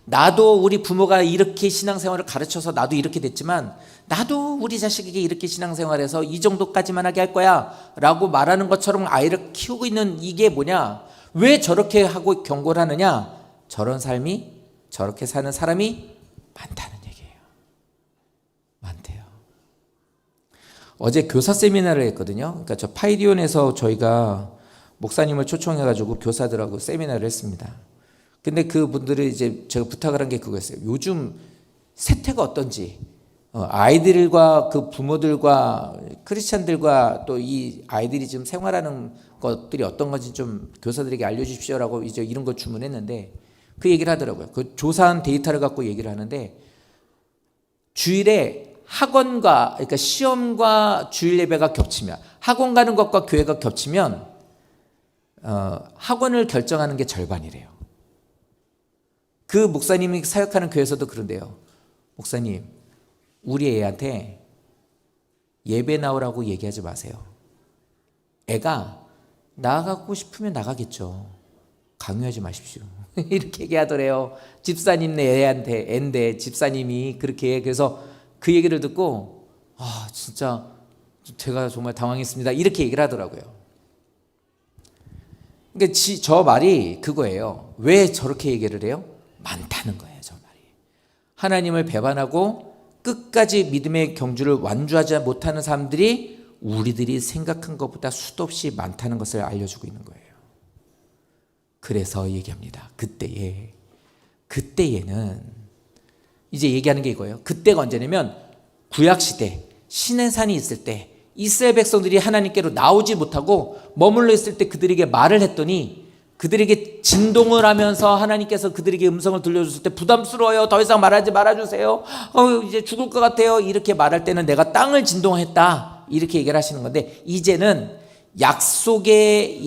나도 우리 부모가 이렇게 신앙생활을 가르쳐서 나도 이렇게 됐지만 나도 우리 자식에게 이렇게 신앙생활해서 이 정도까지만 하게 할 거야 라고 말하는 것처럼 아이를 키우고 있는 이게 뭐냐? 왜 저렇게 하고 경고를 하느냐? 저런 삶이 저렇게 사는 사람이 많다는 얘기예요. 많대요. 어제 교사 세미나를 했거든요. 그러니까 저 파이디온에서 저희가 목사님을 초청해가지고 교사들하고 세미나를 했습니다. 근데 그분들이 이제 제가 부탁을 한 게 그거였어요. 요즘 세태가 어떤지, 아이들과 그 부모들과 크리스찬들과 또 이 아이들이 지금 생활하는 것들이 어떤 건지 좀 교사들에게 알려주십시오라고 이제 이런 거 주문했는데 그 얘기를 하더라고요. 그 조사한 데이터를 갖고 얘기를 하는데 주일에 학원과 그러니까 시험과 주일 예배가 겹치면 학원 가는 것과 교회가 겹치면 학원을 결정하는 게 절반이래요. 그 목사님이 사역하는 교회에서도 그런데요. 목사님, 우리 애한테 예배 나오라고 얘기하지 마세요. 애가 나가고 싶으면 나가겠죠. 강요하지 마십시오. 이렇게 얘기하더래요. 집사님네 애인데 집사님이 그렇게 해. 그래서 그 얘기를 듣고 진짜 제가 정말 당황했습니다. 이렇게 얘기를 하더라고요. 그러니까 저 말이 그거예요. 왜 저렇게 얘기를 해요? 많다는 거예요. 저 말이. 하나님을 배반하고 끝까지 믿음의 경주를 완주하지 못하는 사람들이 우리들이 생각한 것보다 수도 없이 많다는 것을 알려주고 있는 거예요. 그래서 얘기합니다. 그때에는 이제 얘기하는 게 이거예요. 그때가 언제냐면 구약시대 시내산이 있을 때 이스라엘 백성들이 하나님께로 나오지 못하고 머물러 있을 때 그들에게 말을 했더니 그들에게 진동을 하면서 하나님께서 그들에게 음성을 들려줬을 때 부담스러워요. 더 이상 말하지 말아주세요. 이제 죽을 것 같아요. 이렇게 말할 때는 내가 땅을 진동했다. 이렇게 얘기를 하시는 건데 이제는 약속을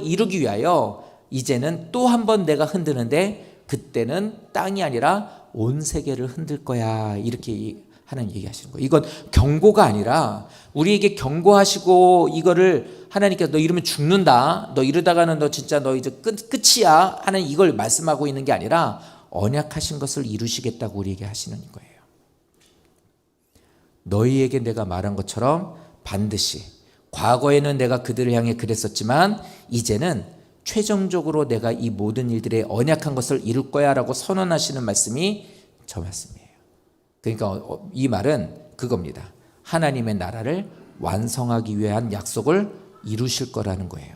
이루기 위하여 이제는 또 한 번 내가 흔드는데 그때는 땅이 아니라 온 세계를 흔들 거야. 이렇게 하나님 얘기하시는 거예요. 이건 경고가 아니라 우리에게 경고하시고 이거를 하나님께서 너 이러면 죽는다. 너 이러다가는 너 진짜 너 이제 끝이야. 하는 이걸 말씀하고 있는 게 아니라 언약하신 것을 이루시겠다고 우리에게 하시는 거예요. 너희에게 내가 말한 것처럼 반드시 과거에는 내가 그들을 향해 그랬었지만 이제는 최종적으로 내가 이 모든 일들의 언약한 것을 이룰 거야 라고 선언하시는 말씀이 저 말씀이에요. 그러니까 이 말은 그겁니다. 하나님의 나라를 완성하기 위한 약속을 이루실 거라는 거예요.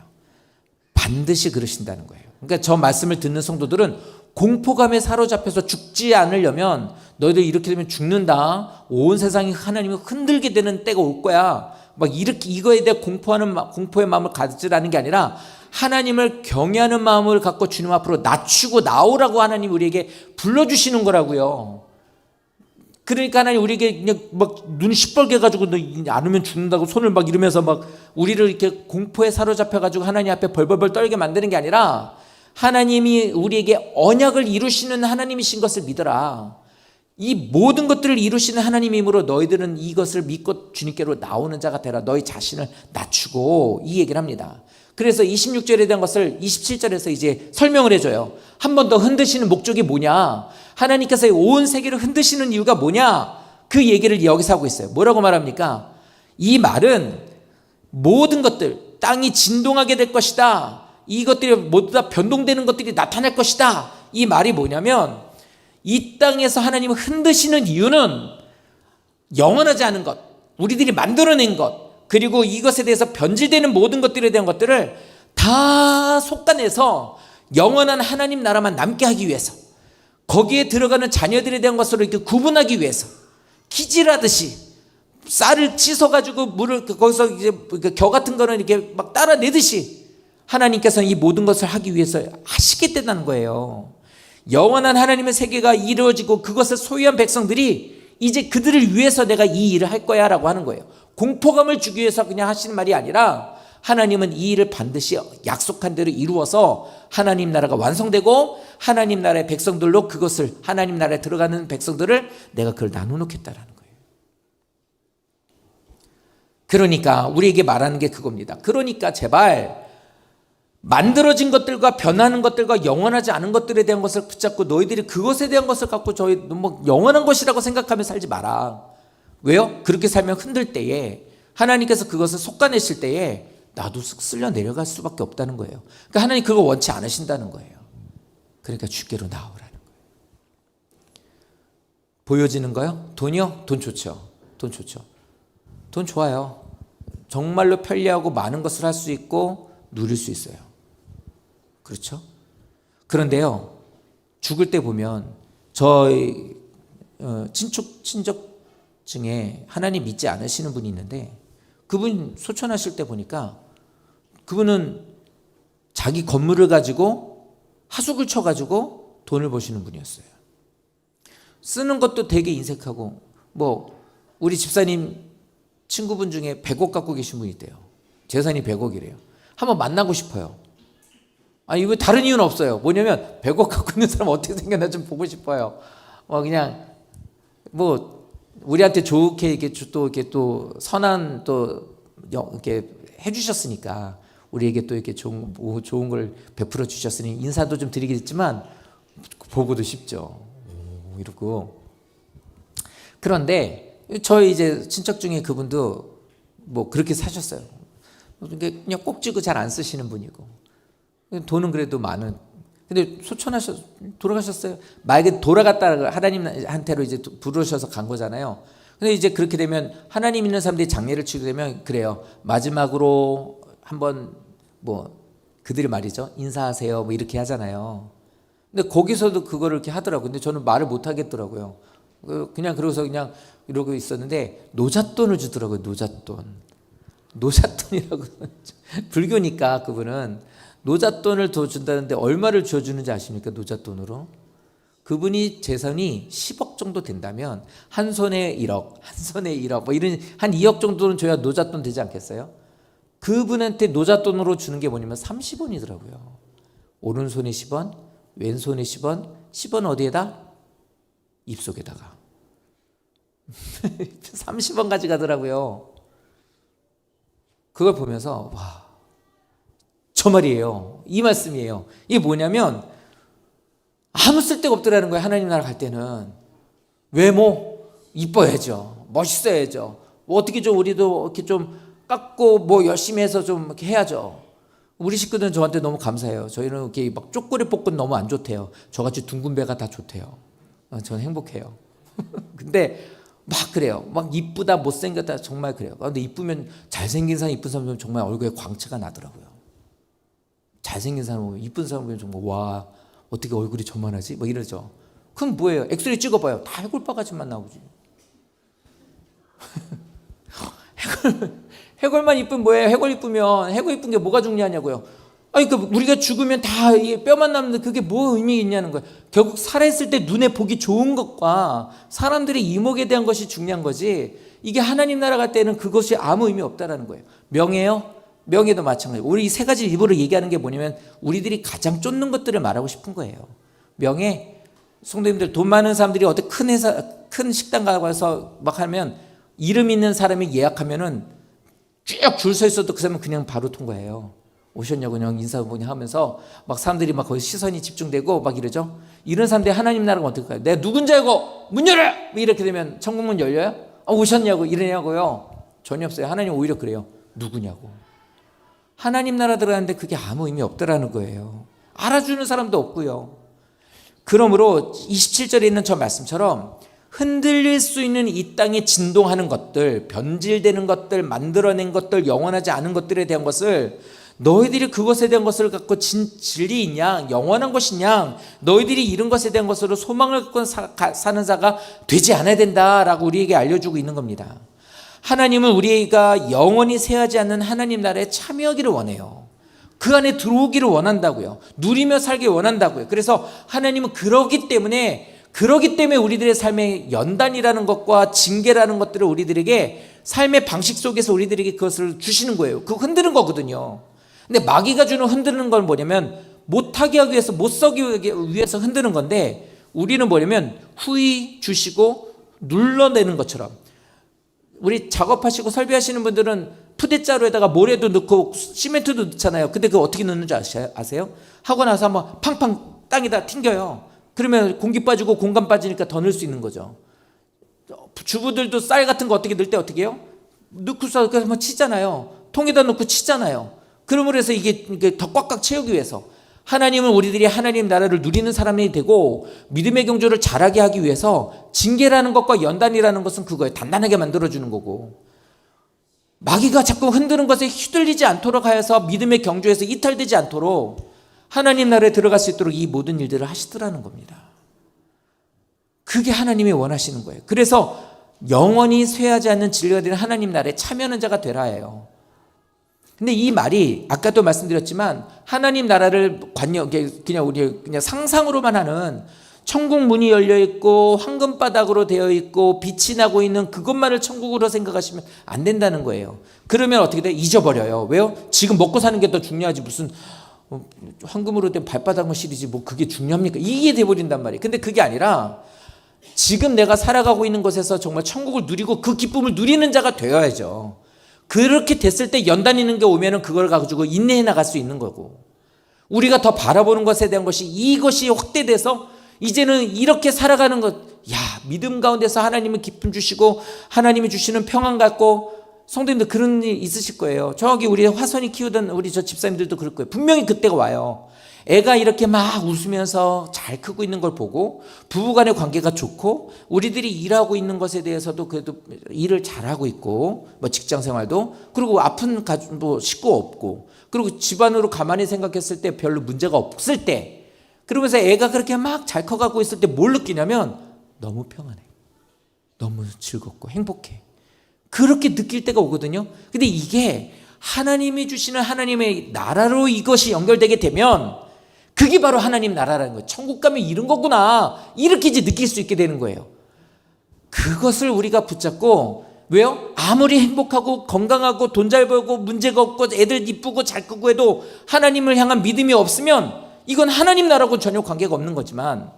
반드시 그러신다는 거예요. 그러니까 저 말씀을 듣는 성도들은 공포감에 사로잡혀서 죽지 않으려면 너희들 이렇게 되면 죽는다. 온 세상이 하나님을 흔들게 되는 때가 올 거야. 막 이렇게 이거에 대해 공포의 마음을 가지라는 게 아니라 하나님을 경외하는 마음을 갖고 주님 앞으로 낮추고 나오라고 하나님 우리에게 불러주시는 거라고요. 그러니까 하나님 우리에게 그냥 막 눈 시뻘게 가지고 너 안 오면 죽는다고 손을 막 이러면서 막 우리를 이렇게 공포에 사로잡혀 가지고 하나님 앞에 벌벌벌 떨게 만드는 게 아니라 하나님이 우리에게 언약을 이루시는 하나님이신 것을 믿어라. 이 모든 것들을 이루시는 하나님이므로 너희들은 이것을 믿고 주님께로 나오는 자가 되라. 너희 자신을 낮추고 이 얘기를 합니다. 그래서 26절에 대한 것을 27절에서 이제 설명을 해줘요. 한 번 더 흔드시는 목적이 뭐냐? 하나님께서 온 세계를 흔드시는 이유가 뭐냐? 그 얘기를 여기서 하고 있어요. 뭐라고 말합니까? 이 말은 모든 것들, 땅이 진동하게 될 것이다. 이것들이 모두 다 변동되는 것들이 나타날 것이다. 이 말이 뭐냐면 이 땅에서 하나님을 흔드시는 이유는 영원하지 않은 것, 우리들이 만들어낸 것, 그리고 이것에 대해서 변질되는 모든 것들에 대한 것들을 다 솎아내서 영원한 하나님 나라만 남게 하기 위해서, 거기에 들어가는 자녀들에 대한 것으로 이렇게 구분하기 위해서 키질하듯이 쌀을 씻어가지고 물을 거기서 이제 겨 같은 거는 이렇게 막 따라내듯이 하나님께서는 이 모든 것을 하기 위해서 하시겠다는 거예요. 영원한 하나님의 세계가 이루어지고 그것을 소유한 백성들이 이제 그들을 위해서 내가 이 일을 할 거야 라고 하는 거예요. 공포감을 주기 위해서 그냥 하시는 말이 아니라 하나님은 이 일을 반드시 약속한 대로 이루어서 하나님 나라가 완성되고 하나님 나라의 백성들로 그것을, 하나님 나라에 들어가는 백성들을 내가 그걸 나눠놓겠다라는 거예요. 그러니까 우리에게 말하는 게 그겁니다. 그러니까 제발 만들어진 것들과 변하는 것들과 영원하지 않은 것들에 대한 것을 붙잡고 너희들이 그것에 대한 것을 갖고 저희 뭐 영원한 것이라고 생각하며 살지 마라. 왜요? 그렇게 살면 흔들 때에 하나님께서 그것을 솎아내실 때에 나도 쓸려 내려갈 수밖에 없다는 거예요. 그러니까 하나님 그거 원치 않으신다는 거예요. 그러니까 주께로 나오라는 거예요. 보여지는 거요? 돈이요? 돈 좋죠. 돈 좋죠. 돈 좋아요. 정말로 편리하고 많은 것을 할 수 있고 누릴 수 있어요. 그렇죠? 그런데요, 죽을 때 보면 저희 친척 중에 하나님 믿지 않으시는 분이 있는데 그분 소천하실 때 보니까 그분은 자기 건물을 가지고 하숙을 쳐가지고 돈을 버시는 분이었어요. 쓰는 것도 되게 인색하고, 뭐 우리 집사님 친구분 중에 100억 갖고 계신 분이 있대요. 재산이 100억이래요. 한번 만나고 싶어요. 아니, 이거 다른 이유는 없어요. 뭐냐면 100억 갖고 있는 사람 어떻게 생겼나 좀 보고 싶어요. 그냥 뭐 우리한테 좋게 이렇게 또 선한 또 이렇게 해주셨으니까 우리에게 또 이렇게 좋은 걸 베풀어 주셨으니 인사도 좀 드리겠지만 보고도 싶죠. 이러고. 그런데 저희 이제 친척 중에 그분도 뭐 그렇게 사셨어요. 그냥 꼭지고 잘 안 쓰시는 분이고 돈은 그래도 많은. 근데 돌아가셨어요. 만약에 돌아갔다 하나님한테로 이제 부르셔서 간 거잖아요. 근데 이제 그렇게 되면 하나님 있는 사람들이 장례를 치게 되면 그래요. 마지막으로 한번 뭐 그들이 말이죠. 인사하세요. 뭐 이렇게 하잖아요. 근데 거기서도 그거를 이렇게 하더라고요. 근데 저는 말을 못 하겠더라고요. 그냥 그러고서 그냥 이러고 있었는데 노잣돈을 주더라고요. 노잣돈이라고. 불교니까 그분은 노잣돈을 더 준다는데 얼마를 주어주는지 아십니까? 노잣돈으로. 그분이 재산이 10억 정도 된다면 한 손에 1억, 한 손에 1억, 뭐 이런 한 2억 정도는 줘야 노잣돈 되지 않겠어요? 그분한테 노잣돈으로 주는 게 뭐냐면 30원이더라고요. 오른손에 10원, 왼손에 10원, 10원 어디에다? 입속에다가. 30원 가져가더라고요. 그걸 보면서 와, 저 말이에요. 이 말씀이에요. 이게 뭐냐면 아무 쓸데가 없더라는 거예요. 하나님 나라 갈 때는 외모 이뻐야죠. 멋있어야죠. 뭐 어떻게 좀 우리도 이렇게 좀 깎고 뭐 열심히 해서 좀 이렇게 해야죠. 우리 식구들은 저한테 너무 감사해요. 저희는 이렇게 막 쪼꼬리 볶은 너무 안 좋대요. 저같이 둥근 배가 다 좋대요. 저는 행복해요. 근데 막 그래요. 막 이쁘다 못생겼다 정말 그래요. 근데 이쁘면 잘생긴 사람 이쁜 사람 보면 정말 얼굴에 광채가 나더라고요. 잘생긴 사람 보면 이쁜 사람 보면 정말 와 어떻게 얼굴이 저만하지? 뭐 이러죠. 그럼 뭐예요? 엑스레이 찍어봐요. 다 해골바가지만 나오지. 해골만 이쁘면 뭐예요? 해골 이쁘면 해골 이쁜 게 뭐가 중요하냐고요. 아니 그러니까 우리가 죽으면 다 뼈만 남는데 그게 뭐 의미 있냐는 거예요. 결국 살아있을 때 눈에 보기 좋은 것과 사람들의 이목에 대한 것이 중요한 거지. 이게 하나님 나라 갈 때는 그것이 아무 의미 없다라는 거예요. 명예요? 명예도 마찬가지예요. 우리 이 세 가지 일부를 얘기하는 게 뭐냐면 우리들이 가장 쫓는 것들을 말하고 싶은 거예요. 명예, 성도님들 돈 많은 사람들이 어떤 큰 회사, 큰 식당 가서 막 하면 이름 있는 사람이 예약하면은 쭉 줄 서 있어도 그 사람은 그냥 바로 통과해요. 오셨냐고 그냥 인사 그냥 하면서 막 사람들이 막 거기 시선이 집중되고 막 이러죠. 이런 사람들이 하나님 나라가 어떨까요? 내가 누군지 알고 문 열어! 뭐 이렇게 되면 천국문 열려요? 오셨냐고 이러냐고요? 전혀 없어요. 하나님 오히려 그래요. 누구냐고. 하나님 나라 들어가는데 그게 아무 의미 없더라는 거예요. 알아주는 사람도 없고요. 그러므로 27절에 있는 저 말씀처럼 흔들릴 수 있는 이 땅에 진동하는 것들, 변질되는 것들, 만들어낸 것들, 영원하지 않은 것들에 대한 것을 너희들이 그것에 대한 것을 갖고 진리이냐, 영원한 것이냐, 너희들이 이런 것에 대한 것으로 소망을 갖고 사는 자가 되지 않아야 된다라고 우리에게 알려주고 있는 겁니다. 하나님은 우리가 영원히 쇠하지 않는 하나님 나라에 참여하기를 원해요. 그 안에 들어오기를 원한다고요. 누리며 살기 원한다고요. 그래서 하나님은 그러기 때문에 우리들의 삶의 연단이라는 것과 징계라는 것들을 우리들에게 삶의 방식 속에서 우리들에게 그것을 주시는 거예요. 그거 흔드는 거거든요. 근데 마귀가 주는 흔드는 건 뭐냐면 못하게 하기 위해서, 못 서기 위해서 흔드는 건데, 우리는 뭐냐면 후히 주시고 눌러내는 것처럼. 우리 작업하시고 설비하시는 분들은 푸대자루에다가 모래도 넣고 시멘트도 넣잖아요. 근데 그거 어떻게 넣는 줄 아세요? 하고 나서 한번 팡팡 땅에다 튕겨요. 그러면 공기 빠지고 공간 빠지니까 더 넣을 수 있는 거죠. 주부들도 쌀 같은 거 어떻게 넣을 때 어떻게 해요? 넣고서 한번 치잖아요. 통에다 넣고 치잖아요. 그러므로 해서 이게 더 꽉꽉 채우기 위해서, 하나님은 우리들이 하나님 나라를 누리는 사람이 되고 믿음의 경주를 잘하게 하기 위해서 징계라는 것과 연단이라는 것은 그거예요. 단단하게 만들어주는 거고, 마귀가 자꾸 흔드는 것에 휘둘리지 않도록 하여서 믿음의 경주에서 이탈되지 않도록 하나님 나라에 들어갈 수 있도록 이 모든 일들을 하시더라는 겁니다. 그게 하나님이 원하시는 거예요. 그래서 영원히 쇠하지 않는 진리가 되는 하나님 나라에 참여하는 자가 되라예요. 근데 이 말이 아까도 말씀드렸지만 하나님 나라를 그냥 상상으로만 하는 천국 문이 열려 있고 황금 바닥으로 되어 있고 빛이 나고 있는 그것만을 천국으로 생각하시면 안 된다는 거예요. 그러면 어떻게 돼? 잊어버려요. 왜요? 지금 먹고 사는 게 더 중요하지, 무슨 황금으로 된 발바닥만 시리지 뭐 그게 중요합니까? 이게 돼버린단 말이에요. 근데 그게 아니라 지금 내가 살아가고 있는 곳에서 정말 천국을 누리고 그 기쁨을 누리는 자가 되어야죠. 그렇게 됐을 때 연단 있는 게 오면은 그걸 가지고 인내해 나갈 수 있는 거고, 우리가 더 바라보는 것에 대한 것이 이것이 확대돼서 이제는 이렇게 살아가는 것, 믿음 가운데서 하나님은 기쁨 주시고 하나님이 주시는 평안 갖고, 성도님들 그런 일 있으실 거예요. 저기 우리 화선이 키우던 우리 저 집사님들도 그럴 거예요. 분명히 그때가 와요. 애가 이렇게 막 웃으면서 잘 크고 있는 걸 보고 부부간의 관계가 좋고 우리들이 일하고 있는 것에 대해서도 그래도 일을 잘하고 있고 뭐 직장 생활도, 그리고 아픈 뭐 식구 없고, 그리고 집안으로 가만히 생각했을 때 별로 문제가 없을 때, 그러면서 애가 그렇게 막 잘 커가고 있을 때 뭘 느끼냐면 너무 평안해, 너무 즐겁고 행복해. 그렇게 느낄 때가 오거든요. 근데 이게 하나님이 주시는 하나님의 나라로 이것이 연결되게 되면 그게 바로 하나님 나라라는 거예요. 천국 가면 이런 거구나, 이렇게 이제 느낄 수 있게 되는 거예요. 그것을 우리가 붙잡고, 왜요? 아무리 행복하고 건강하고 돈 잘 벌고 문제가 없고 애들 이쁘고 잘 크고 해도 하나님을 향한 믿음이 없으면 이건 하나님 나라하고 전혀 관계가 없는 거지만,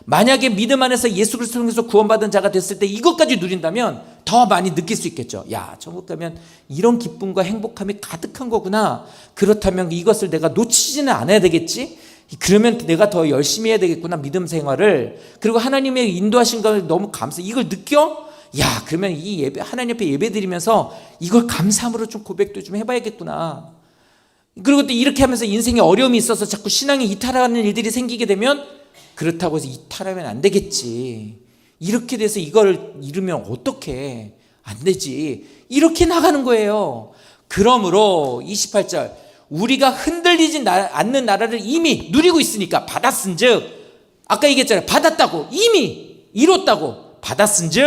만약에 믿음 안에서 예수 그리스도를 통해서 구원받은 자가 됐을 때 이것까지 누린다면 더 많이 느낄 수 있겠죠. 천국 가면 이런 기쁨과 행복함이 가득한 거구나. 그렇다면 이것을 내가 놓치지는 않아야 되겠지? 그러면 내가 더 열심히 해야 되겠구나, 믿음 생활을. 그리고 하나님의 인도하신 걸 너무 이걸 느껴? 그러면 이 예배, 하나님 앞에 예배 드리면서 이걸 감사함으로 좀 고백도 좀 해봐야겠구나. 그리고 또 이렇게 하면서 인생에 어려움이 있어서 자꾸 신앙이 이탈하는 일들이 생기게 되면, 그렇다고 해서 이탈하면 안 되겠지. 이렇게 돼서 이걸 잃으면 어떡해. 안 되지. 이렇게 나가는 거예요. 그러므로 28절, 우리가 흔들리지 않는 나라를 이미 누리고 있으니까 받았은 즉, 아까 얘기했잖아요. 받았다고, 이미 이뤘다고, 받았은 즉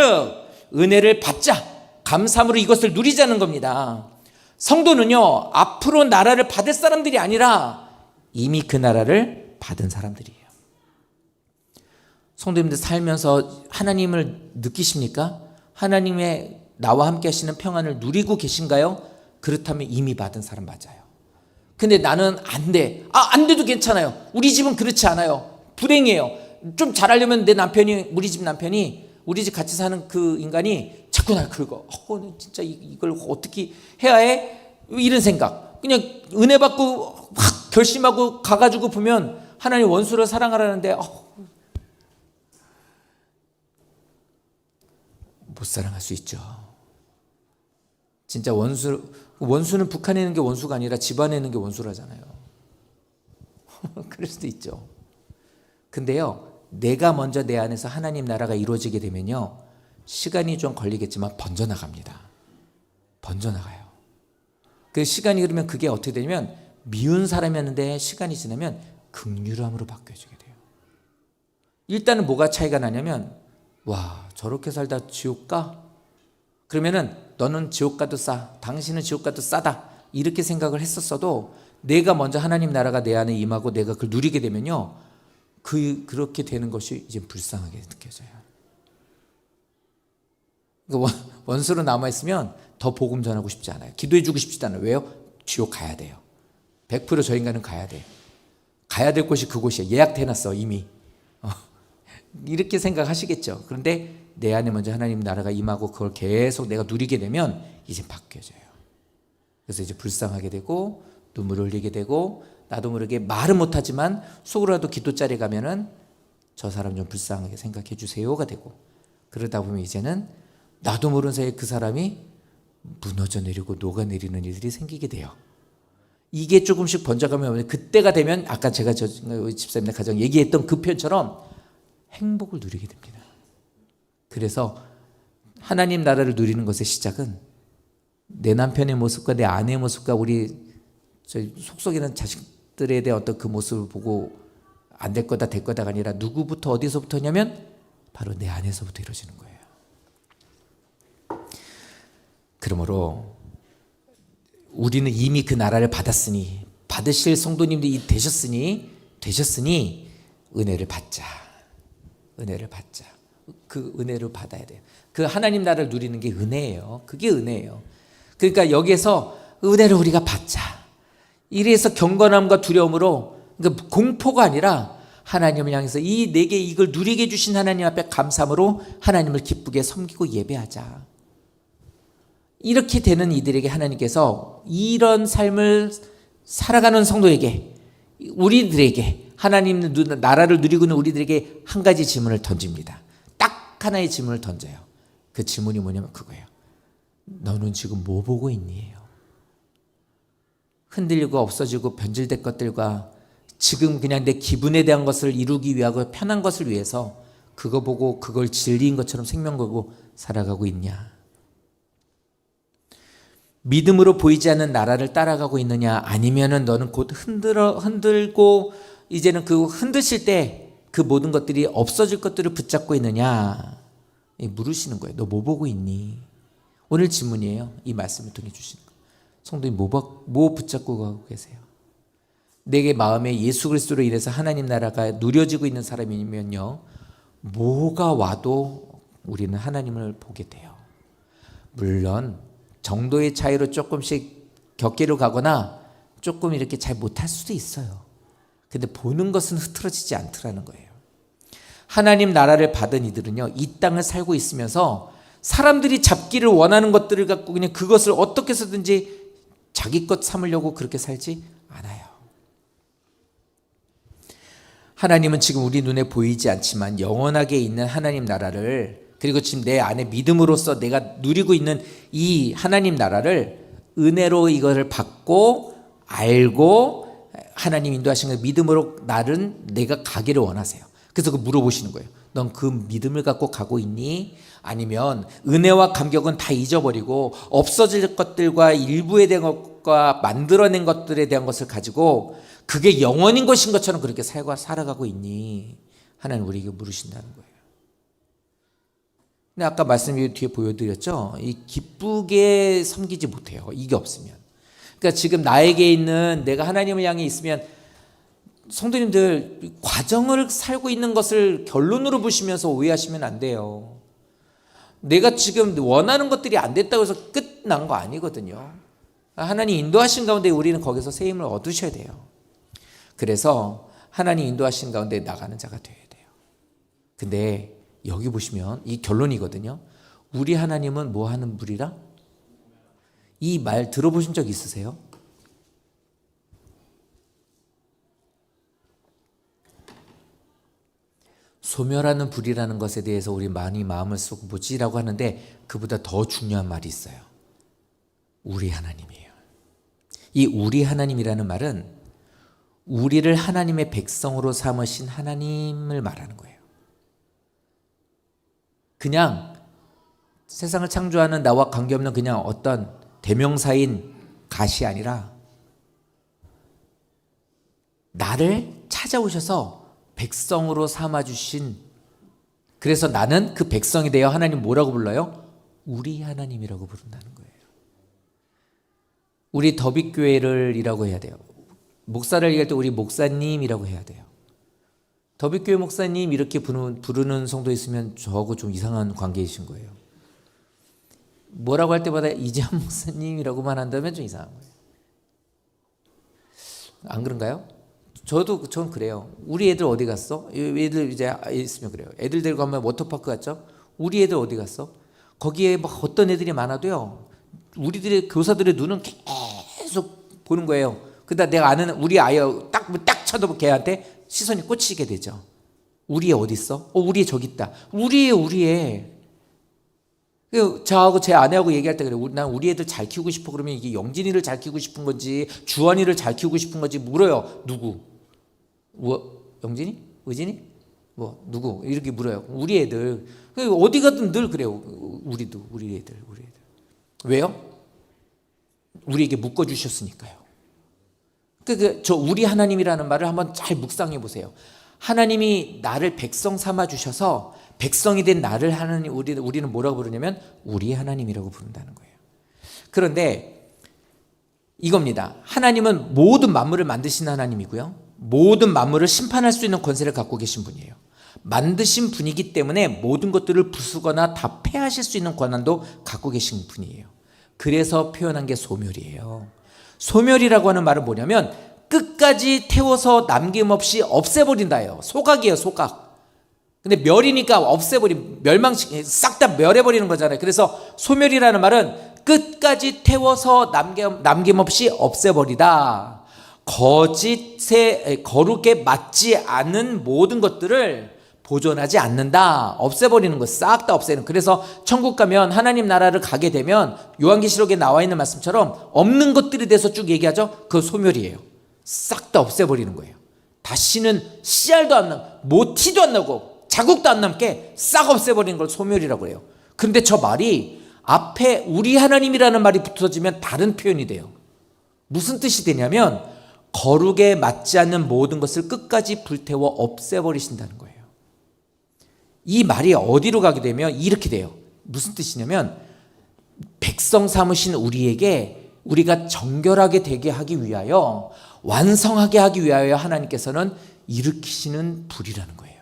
은혜를 받자, 감사함으로 이것을 누리자는 겁니다. 성도는요, 앞으로 나라를 받을 사람들이 아니라 이미 그 나라를 받은 사람들이에요. 성도님들 살면서 하나님을 느끼십니까? 하나님의 나와 함께 하시는 평안을 누리고 계신가요? 그렇다면 이미 받은 사람 맞아요. 근데 나는 안 돼. 안 돼도 괜찮아요. 우리 집은 그렇지 않아요. 불행해요. 좀 잘하려면 우리 집 남편이, 우리 집 같이 사는 그 인간이 자꾸 날 긁어. 진짜 이걸 어떻게 해야 해? 이런 생각. 그냥 은혜 받고 확 결심하고 가가지고 보면 하나님 원수를 사랑하라는데 못 사랑할 수 있죠. 진짜 원수는 북한에 있는 게 원수가 아니라 집안에 있는 게 원수라잖아요. 그럴 수도 있죠. 근데요, 내가 먼저 내 안에서 하나님 나라가 이루어지게 되면요, 시간이 좀 걸리겠지만 번져나갑니다. 번져나가요. 그 시간이 흐르면 그게 어떻게 되냐면, 미운 사람이었는데 시간이 지나면 긍휼함으로 바뀌어지게 돼요. 일단은 뭐가 차이가 나냐면, 저렇게 살다 지옥 가? 그러면은 너는 지옥 가도 싸, 당신은 지옥 가도 싸다, 이렇게 생각을 했었어도 내가 먼저 하나님 나라가 내 안에 임하고 내가 그걸 누리게 되면요, 그렇게 되는 것이 이제 불쌍하게 느껴져요. 원수로 남아있으면 더 복음 전하고 싶지 않아요. 기도해주고 싶지 않아요. 왜요? 지옥 가야 돼요. 100% 저 인간은 가야 돼요. 가야 될 곳이 그곳이에요. 예약해놨어 이미. 이렇게 생각하시겠죠. 그런데 내 안에 먼저 하나님 나라가 임하고 그걸 계속 내가 누리게 되면 이제 바뀌어져요. 그래서 이제 불쌍하게 되고 눈물을 흘리게 되고, 나도 모르게 말은 못하지만 속으로라도 기도자리에 가면은 저 사람 좀 불쌍하게 생각해 주세요가 되고, 그러다 보면 이제는 나도 모르는 사이에 그 사람이 무너져 내리고 녹아내리는 일들이 생기게 돼요. 이게 조금씩 번져가면 그때가 되면 아까 제가 집사님네 가정 얘기했던 그 표현처럼 행복을 누리게 됩니다. 그래서 하나님 나라를 누리는 것의 시작은 내 남편의 모습과 내 아내의 모습과 우리 속속이는 자식들에 대한 어떤 그 모습을 보고 안 될 거다 될 거다가 아니라 누구부터 어디서부터냐면 바로 내 안에서부터 이루어지는 거예요. 그러므로 우리는 이미 그 나라를 받았으니, 받으실 성도님들이 되셨으니 은혜를 받자. 그 은혜를 받아야 돼요. 그 하나님 나라를 누리는 게 은혜예요. 그게 은혜예요. 그러니까 여기에서 은혜를 우리가 받자. 이래서 경건함과 두려움으로, 그러니까 공포가 아니라 하나님을 향해서 내게 이걸 누리게 해주신 하나님 앞에 감사함으로 하나님을 기쁘게 섬기고 예배하자. 이렇게 되는 이들에게 하나님께서 이런 삶을 살아가는 성도에게, 우리들에게, 하나님 나라를 누리고 있는 우리들에게 한 가지 질문을 던집니다. 딱 하나의 질문을 던져요. 그 질문이 뭐냐면 그거예요. 너는 지금 뭐 보고 있니? 흔들리고 없어지고 변질된 것들과 지금 그냥 내 기분에 대한 것을 이루기 위하고 편한 것을 위해서 그거 보고 그걸 진리인 것처럼 생명 걸고 살아가고 있냐? 믿음으로 보이지 않는 나라를 따라가고 있느냐? 아니면은 너는 곧 흔들고 이제는 그 흔드실 때 그 모든 것들이 없어질 것들을 붙잡고 있느냐? 물으시는 거예요. 너 뭐 보고 있니? 오늘 질문이에요. 이 말씀을 통해 주시는 거예요. 성도님 뭐 붙잡고 가고 계세요? 내게 마음에 예수 그리스도로 인해서 하나님 나라가 누려지고 있는 사람이면요, 뭐가 와도 우리는 하나님을 보게 돼요. 물론 정도의 차이로 조금씩 격계로 가거나 조금 이렇게 잘 못할 수도 있어요. 근데 보는 것은 흐트러지지 않더라는 거예요. 하나님 나라를 받은 이들은요, 이 땅을 살고 있으면서 사람들이 잡기를 원하는 것들을 갖고 그냥 그것을 어떻게 해서든지 자기 것 삼으려고 그렇게 살지 않아요. 하나님은 지금 우리 눈에 보이지 않지만 영원하게 있는 하나님 나라를, 그리고 지금 내 안에 믿음으로써 내가 누리고 있는 이 하나님 나라를 은혜로 이거를 받고 알고 하나님 인도하신 걸 믿음으로 내가 가기를 원하세요. 그래서 물어보시는 거예요. 넌 그 믿음을 갖고 가고 있니? 아니면 은혜와 감격은 다 잊어버리고 없어질 것들과 일부에 대한 것과 만들어낸 것들에 대한 것을 가지고 그게 영원인 것인 것처럼 그렇게 살아가고 있니? 하나님 우리에게 물으신다는 거예요. 근데 아까 말씀 뒤에 보여드렸죠. 이 기쁘게 섬기지 못해요. 이게 없으면. 그러니까 지금 나에게 있는, 내가 하나님을 향해 있으면, 성도님들 과정을 살고 있는 것을 결론으로 보시면서 오해하시면 안 돼요. 내가 지금 원하는 것들이 안 됐다고 해서 끝난 거 아니거든요. 하나님 인도하신 가운데 우리는 거기서 새 힘을 얻으셔야 돼요. 그래서 하나님 인도하신 가운데 나가는 자가 되어야 돼요. 근데 여기 보시면 이 결론이거든요. 우리 하나님은 뭐 하는 분이라? 이 말 들어보신 적 있으세요? 소멸하는 불이라는 것에 대해서 우리 많이 마음을 쓰고 뭐지라고 하는데 그보다 더 중요한 말이 있어요. 우리 하나님이에요. 이 우리 하나님이라는 말은 우리를 하나님의 백성으로 삼으신 하나님을 말하는 거예요. 그냥 세상을 창조하는 나와 관계없는 그냥 어떤 대명사인 갓이 아니라 나를 찾아오셔서 백성으로 삼아주신, 그래서 나는 그 백성이 되어 하나님 뭐라고 불러요? 우리 하나님이라고 부른다는 거예요. 우리 더빅교회를 이라고 해야 돼요. 목사를 얘기할 때 우리 목사님이라고 해야 돼요. 더비교회 목사님 이렇게 부르는 성도 있으면 저하고 좀 이상한 관계이신 거예요. 뭐라고 할 때마다 이재한 목사님이라고만 한다면 좀 이상한 거예요. 안 그런가요? 전 그래요. 우리 애들 어디 갔어? 애들 이제 있으면 그래요. 애들 데리고 가면 워터파크 갔죠? 우리 애들 어디 갔어? 거기에 막 어떤 애들이 많아도요. 우리들의 교사들의 눈은 계속 보는 거예요. 그러다 내가 아는 우리 아이 딱 쳐다보고 걔한테 시선이 꽂히게 되죠. 우리 애 어디 있어? 우리 애 저기 있다. 우리 애. 저하고 제 아내하고 얘기할 때 그래. 난 우리 애들 잘 키우고 싶어. 그러면 이게 영진이를 잘 키우고 싶은 건지 주환이를 잘 키우고 싶은 건지 물어요. 누구? 영진이? 의진이? 누구? 이렇게 물어요. 우리 애들. 어디 가든 늘 그래요. 우리 애들. 왜요? 우리에게 묶어주셨으니까요. 저 우리 하나님이라는 말을 한번 잘 묵상해 보세요. 하나님이 나를 백성 삼아 주셔서 백성이 된 나를 하나님 우리는 뭐라고 부르냐면 우리 하나님이라고 부른다는 거예요. 그런데 이겁니다. 하나님은 모든 만물을 만드신 하나님이고요. 모든 만물을 심판할 수 있는 권세를 갖고 계신 분이에요. 만드신 분이기 때문에 모든 것들을 부수거나 다 폐하실 수 있는 권한도 갖고 계신 분이에요. 그래서 표현한 게 소멸이에요. 소멸이라고 하는 말은 뭐냐면 끝까지 태워서 남김없이 없애버린다예요. 소각이에요, 소각. 근데 멸이니까 싹 다 멸해버리는 거잖아요. 그래서 소멸이라는 말은 끝까지 태워서 남김없이 없애버리다. 거룩에 맞지 않는 모든 것들을 보존하지 않는다. 없애버리는 거, 싹 다 없애는. 그래서 천국 가면 하나님 나라를 가게 되면 요한계시록에 나와 있는 말씀처럼 없는 것들에 대해서 쭉 얘기하죠. 그거 소멸이에요. 싹 다 없애버리는 거예요. 다시는 씨알도 안 나고 모티도 안 나고 자국도 안 남게 싹 없애버리는 걸 소멸이라고 해요. 그런데 저 말이 앞에 우리 하나님이라는 말이 붙어지면 다른 표현이 돼요. 무슨 뜻이 되냐면 거룩에 맞지 않는 모든 것을 끝까지 불태워 없애버리신다는 거예요. 이 말이 어디로 가게 되면 이렇게 돼요. 무슨 뜻이냐면 백성 삼으신 우리에게 우리가 정결하게 되게 하기 위하여 완성하게 하기 위하여 하나님께서는 일으키시는 불이라는 거예요.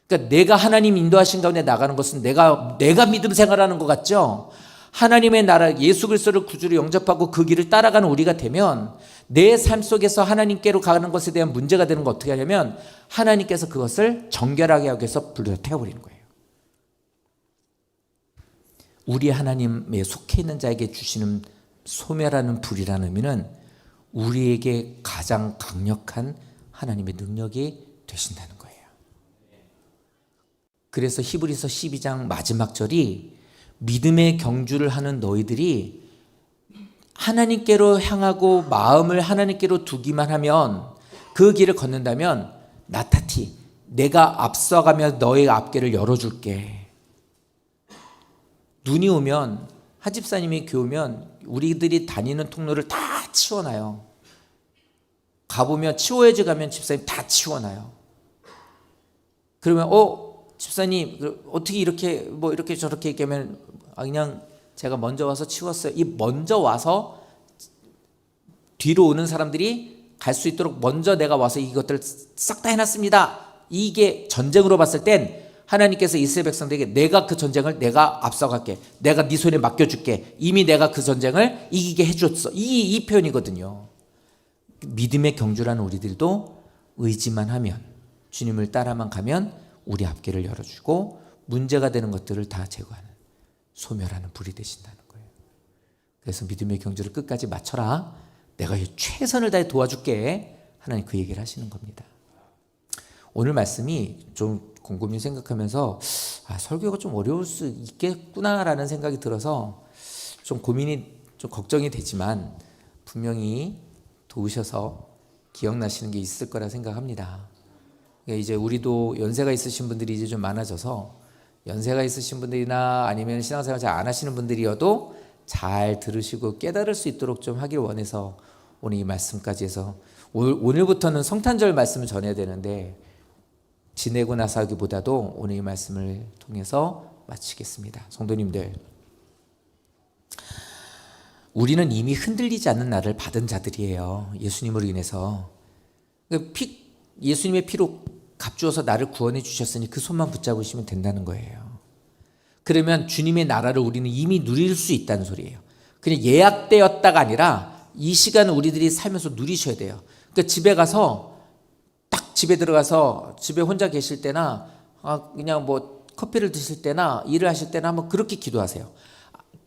그러니까 내가 하나님 인도하신 가운데 나가는 것은 내가 믿음 생활하는 것 같죠? 하나님의 나라 예수 그리스도를 구주로 영접하고 그 길을 따라가는 우리가 되면 내 삶 속에서 하나님께로 가는 것에 대한 문제가 되는 거 어떻게 하냐면 하나님께서 그것을 정결하게 하기 위해서 불로 태워버리는 거예요. 우리 하나님에 속해 있는 자에게 주시는 소멸하는 불이라는 의미는 우리에게 가장 강력한 하나님의 능력이 되신다는 거예요. 그래서 히브리서 12장 마지막 절이 믿음의 경주를 하는 너희들이 하나님께로 향하고 마음을 하나님께로 두기만 하면 그 길을 걷는다면 나타티 내가 앞서가며 너의 앞길을 열어줄게. 눈이 오면 하집사님이 교회 오면 우리들이 다니는 통로를 다 치워놔요. 가보면 치워야지 가면 집사님 다 치워놔요. 그러면 집사님 어떻게 이렇게 이렇게 저렇게 얘기하면 그냥 제가 먼저 와서 치웠어요. 이 먼저 와서 뒤로 오는 사람들이 갈 수 있도록 먼저 내가 와서 이것들을 싹 다 해놨습니다. 이게 전쟁으로 봤을 땐 하나님께서 이스라엘 백성들에게 내가 그 전쟁을 내가 앞서갈게. 내가 네 손에 맡겨줄게. 이미 내가 그 전쟁을 이기게 해줬어. 이 표현이거든요. 믿음의 경주라는 우리들도 의지만 하면 주님을 따라만 가면 우리 앞길을 열어주고 문제가 되는 것들을 다 제거하는 소멸하는 불이 되신다는 거예요. 그래서 믿음의 경주를 끝까지 마쳐라. 내가 최선을 다해 도와줄게. 하나님 그 얘기를 하시는 겁니다. 오늘 말씀이 좀 곰곰이 생각하면서 설교가 좀 어려울 수 있겠구나라는 생각이 들어서 좀 고민이 좀 걱정이 되지만 분명히 도우셔서 기억나시는 게 있을 거라 생각합니다. 이제 우리도 연세가 있으신 분들이 이제 좀 많아져서 연세가 있으신 분들이나 아니면 신앙생활 잘 안 하시는 분들이어도 잘 들으시고 깨달을 수 있도록 좀 하길 원해서 오늘 이 말씀까지 해서 오늘부터는 성탄절 말씀을 전해야 되는데 지내고 나서 하기보다도 오늘 이 말씀을 통해서 마치겠습니다. 성도님들, 우리는 이미 흔들리지 않는 나를 받은 자들이에요. 예수님으로 인해서. 예수님의 피로 값주어서 나를 구원해 주셨으니 그 손만 붙잡으시면 된다는 거예요. 그러면 주님의 나라를 우리는 이미 누릴 수 있다는 소리예요. 그냥 예약되었다가 아니라 이 시간을 우리들이 살면서 누리셔야 돼요. 그러니까 집에 가서 딱 집에 들어가서 집에 혼자 계실 때나 그냥 뭐 커피를 드실 때나 일을 하실 때나 한번 그렇게 기도하세요.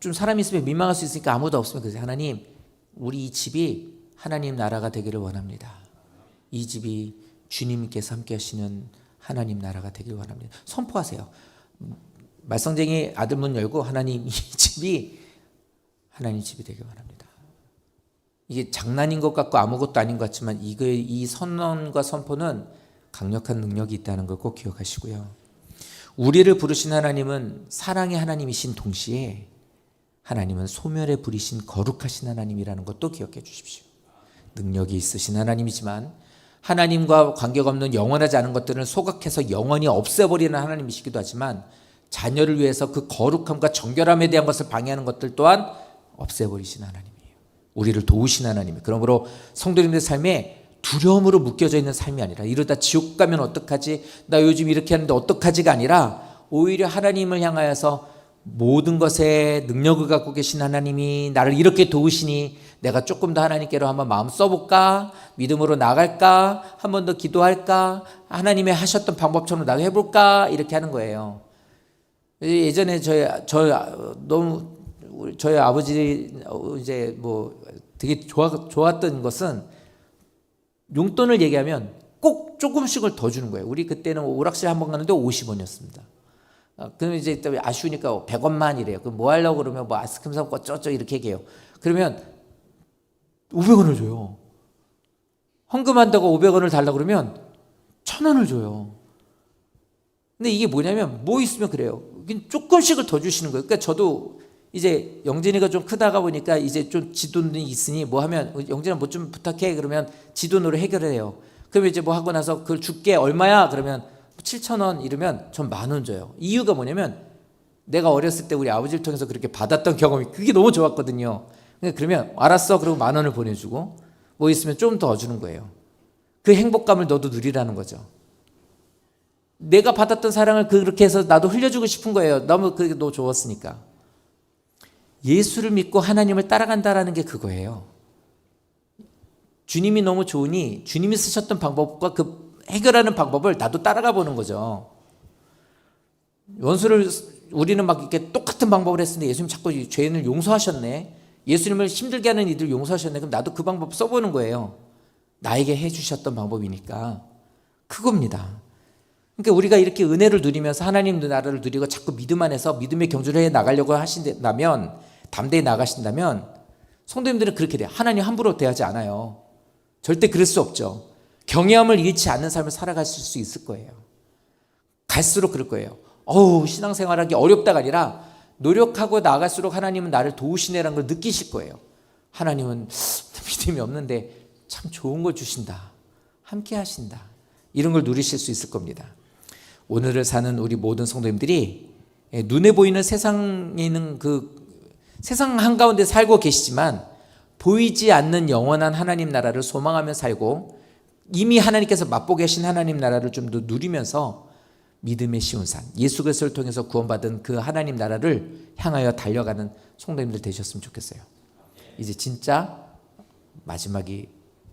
좀 사람이 있으면 민망할 수 있으니까 아무도 없으면 그러세요. 하나님, 우리 이 집이 하나님 나라가 되기를 원합니다. 이 집이 주님께서 함께 하시는 하나님 나라가 되기를 원합니다. 선포하세요. 말썽쟁이 아들 문 열고 하나님 이 집이 하나님 집이 되길 원합니다. 이게 장난인 것 같고 아무것도 아닌 것 같지만 이 선언과 선포는 강력한 능력이 있다는 걸 꼭 기억하시고요. 우리를 부르신 하나님은 사랑의 하나님이신 동시에 하나님은 소멸에 부리신 거룩하신 하나님이라는 것도 기억해 주십시오. 능력이 있으신 하나님이지만 하나님과 관계가 없는 영원하지 않은 것들을 소각해서 영원히 없애버리는 하나님이시기도 하지만 자녀를 위해서 그 거룩함과 정결함에 대한 것을 방해하는 것들 또한 없애버리신 하나님이에요. 우리를 도우신 하나님이에요. 그러므로 성도님들의 삶에 두려움으로 묶여져 있는 삶이 아니라 이러다 지옥 가면 어떡하지? 나 요즘 이렇게 하는데 어떡하지가 아니라 오히려 하나님을 향하여서 모든 것에 능력을 갖고 계신 하나님이 나를 이렇게 도우시니 내가 조금 더 하나님께로 한번 마음 써볼까? 믿음으로 나갈까? 한 번 더 기도할까? 하나님의 하셨던 방법처럼 나도 해볼까? 이렇게 하는 거예요. 예전에 저희 아버지 이제 뭐 되게 좋았던 것은 용돈을 얘기하면 꼭 조금씩을 더 주는 거예요. 우리 그때는 오락실 한번 가는데 50원이었습니다. 그러면 이제 아쉬우니까 100원만 이래요. 그럼 뭐 하려고 그러면 뭐 아이스크림 사고 어쩌고 이렇게 얘기해요. 그러면 500원을 줘요. 헌금한다고 500원을 달라고 그러면 1000원을 줘요. 근데 이게 뭐냐면 뭐 있으면 그래요. 조금씩을 더 주시는 거예요. 그러니까 저도 이제 영진이가 좀 크다가 보니까 이제 좀 지돈이 있으니 뭐 하면 영진아 뭐 좀 부탁해 그러면 지돈으로 해결을 해요. 그러면 이제 뭐 하고 나서 그걸 줄게 얼마야? 그러면 7,000원 이러면 전 10,000원 줘요. 이유가 뭐냐면 내가 어렸을 때 우리 아버지를 통해서 그렇게 받았던 경험이 그게 너무 좋았거든요. 그러면 알았어 그러고 10,000원을 보내주고 뭐 있으면 좀 더 주는 거예요. 그 행복감을 너도 누리라는 거죠. 내가 받았던 사랑을 그렇게 해서 나도 흘려주고 싶은 거예요. 너무 그게 너무 좋았으니까. 예수를 믿고 하나님을 따라간다라는 게 그거예요. 주님이 너무 좋으니 주님이 쓰셨던 방법과 그 해결하는 방법을 나도 따라가 보는 거죠. 원수를 우리는 막 이렇게 똑같은 방법을 했는데 예수님 자꾸 죄인을 용서하셨네. 예수님을 힘들게 하는 이들 용서하셨네. 그럼 나도 그 방법 써보는 거예요. 나에게 해주셨던 방법이니까. 그겁니다. 그러니까 우리가 이렇게 은혜를 누리면서 하나님 나라를 누리고 자꾸 믿음 안에서 믿음의 경주를 해 나가려고 하신다면, 담대히 나가신다면 성도님들은 그렇게 돼요. 하나님 함부로 대하지 않아요. 절대 그럴 수 없죠. 경외함을 잃지 않는 삶을 살아가실 수 있을 거예요. 갈수록 그럴 거예요. 신앙생활하기 어렵다가 아니라 노력하고 나갈수록 하나님은 나를 도우시네라는 걸 느끼실 거예요. 하나님은 믿음이 없는데 참 좋은 걸 주신다. 함께 하신다. 이런 걸 누리실 수 있을 겁니다. 오늘을 사는 우리 모든 성도님들이 눈에 보이는 세상에 있는 세상 한가운데 살고 계시지만 보이지 않는 영원한 하나님 나라를 소망하며 살고 이미 하나님께서 맛보게 하신 하나님 나라를 좀 더 누리면서 믿음의 쉬운 산, 예수 그리스도를 통해서 구원받은 그 하나님 나라를 향하여 달려가는 성도님들 되셨으면 좋겠어요. 이제 진짜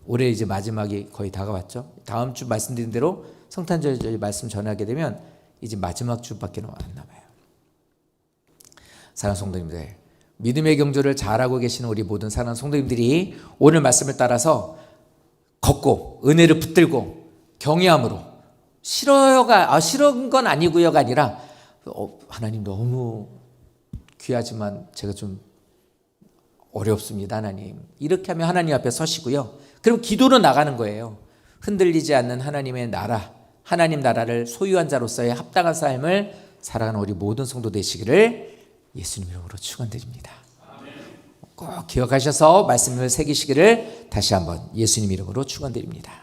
올해 이제 마지막이 거의 다가왔죠. 다음 주 말씀드린 대로 성탄절 말씀 전하게 되면 이제 마지막 주밖에 안 남아요. 사랑하는 성도님들, 믿음의 경주를 잘하고 계시는 우리 모든 사랑하는 성도님들이 오늘 말씀을 따라서 걷고 은혜를 붙들고 경외함으로 싫은 건 아니고요가 아니라 하나님 너무 귀하지만 제가 좀 어렵습니다 하나님. 이렇게 하면 하나님 앞에 서시고요. 그럼 기도로 나가는 거예요. 흔들리지 않는 하나님의 나라, 하나님 나라를 소유한 자로서의 합당한 삶을 살아가는 우리 모든 성도 되시기를 예수님 이름으로 축원드립니다. 꼭 기억하셔서 말씀을 새기시기를 다시 한번 예수님 이름으로 축원드립니다.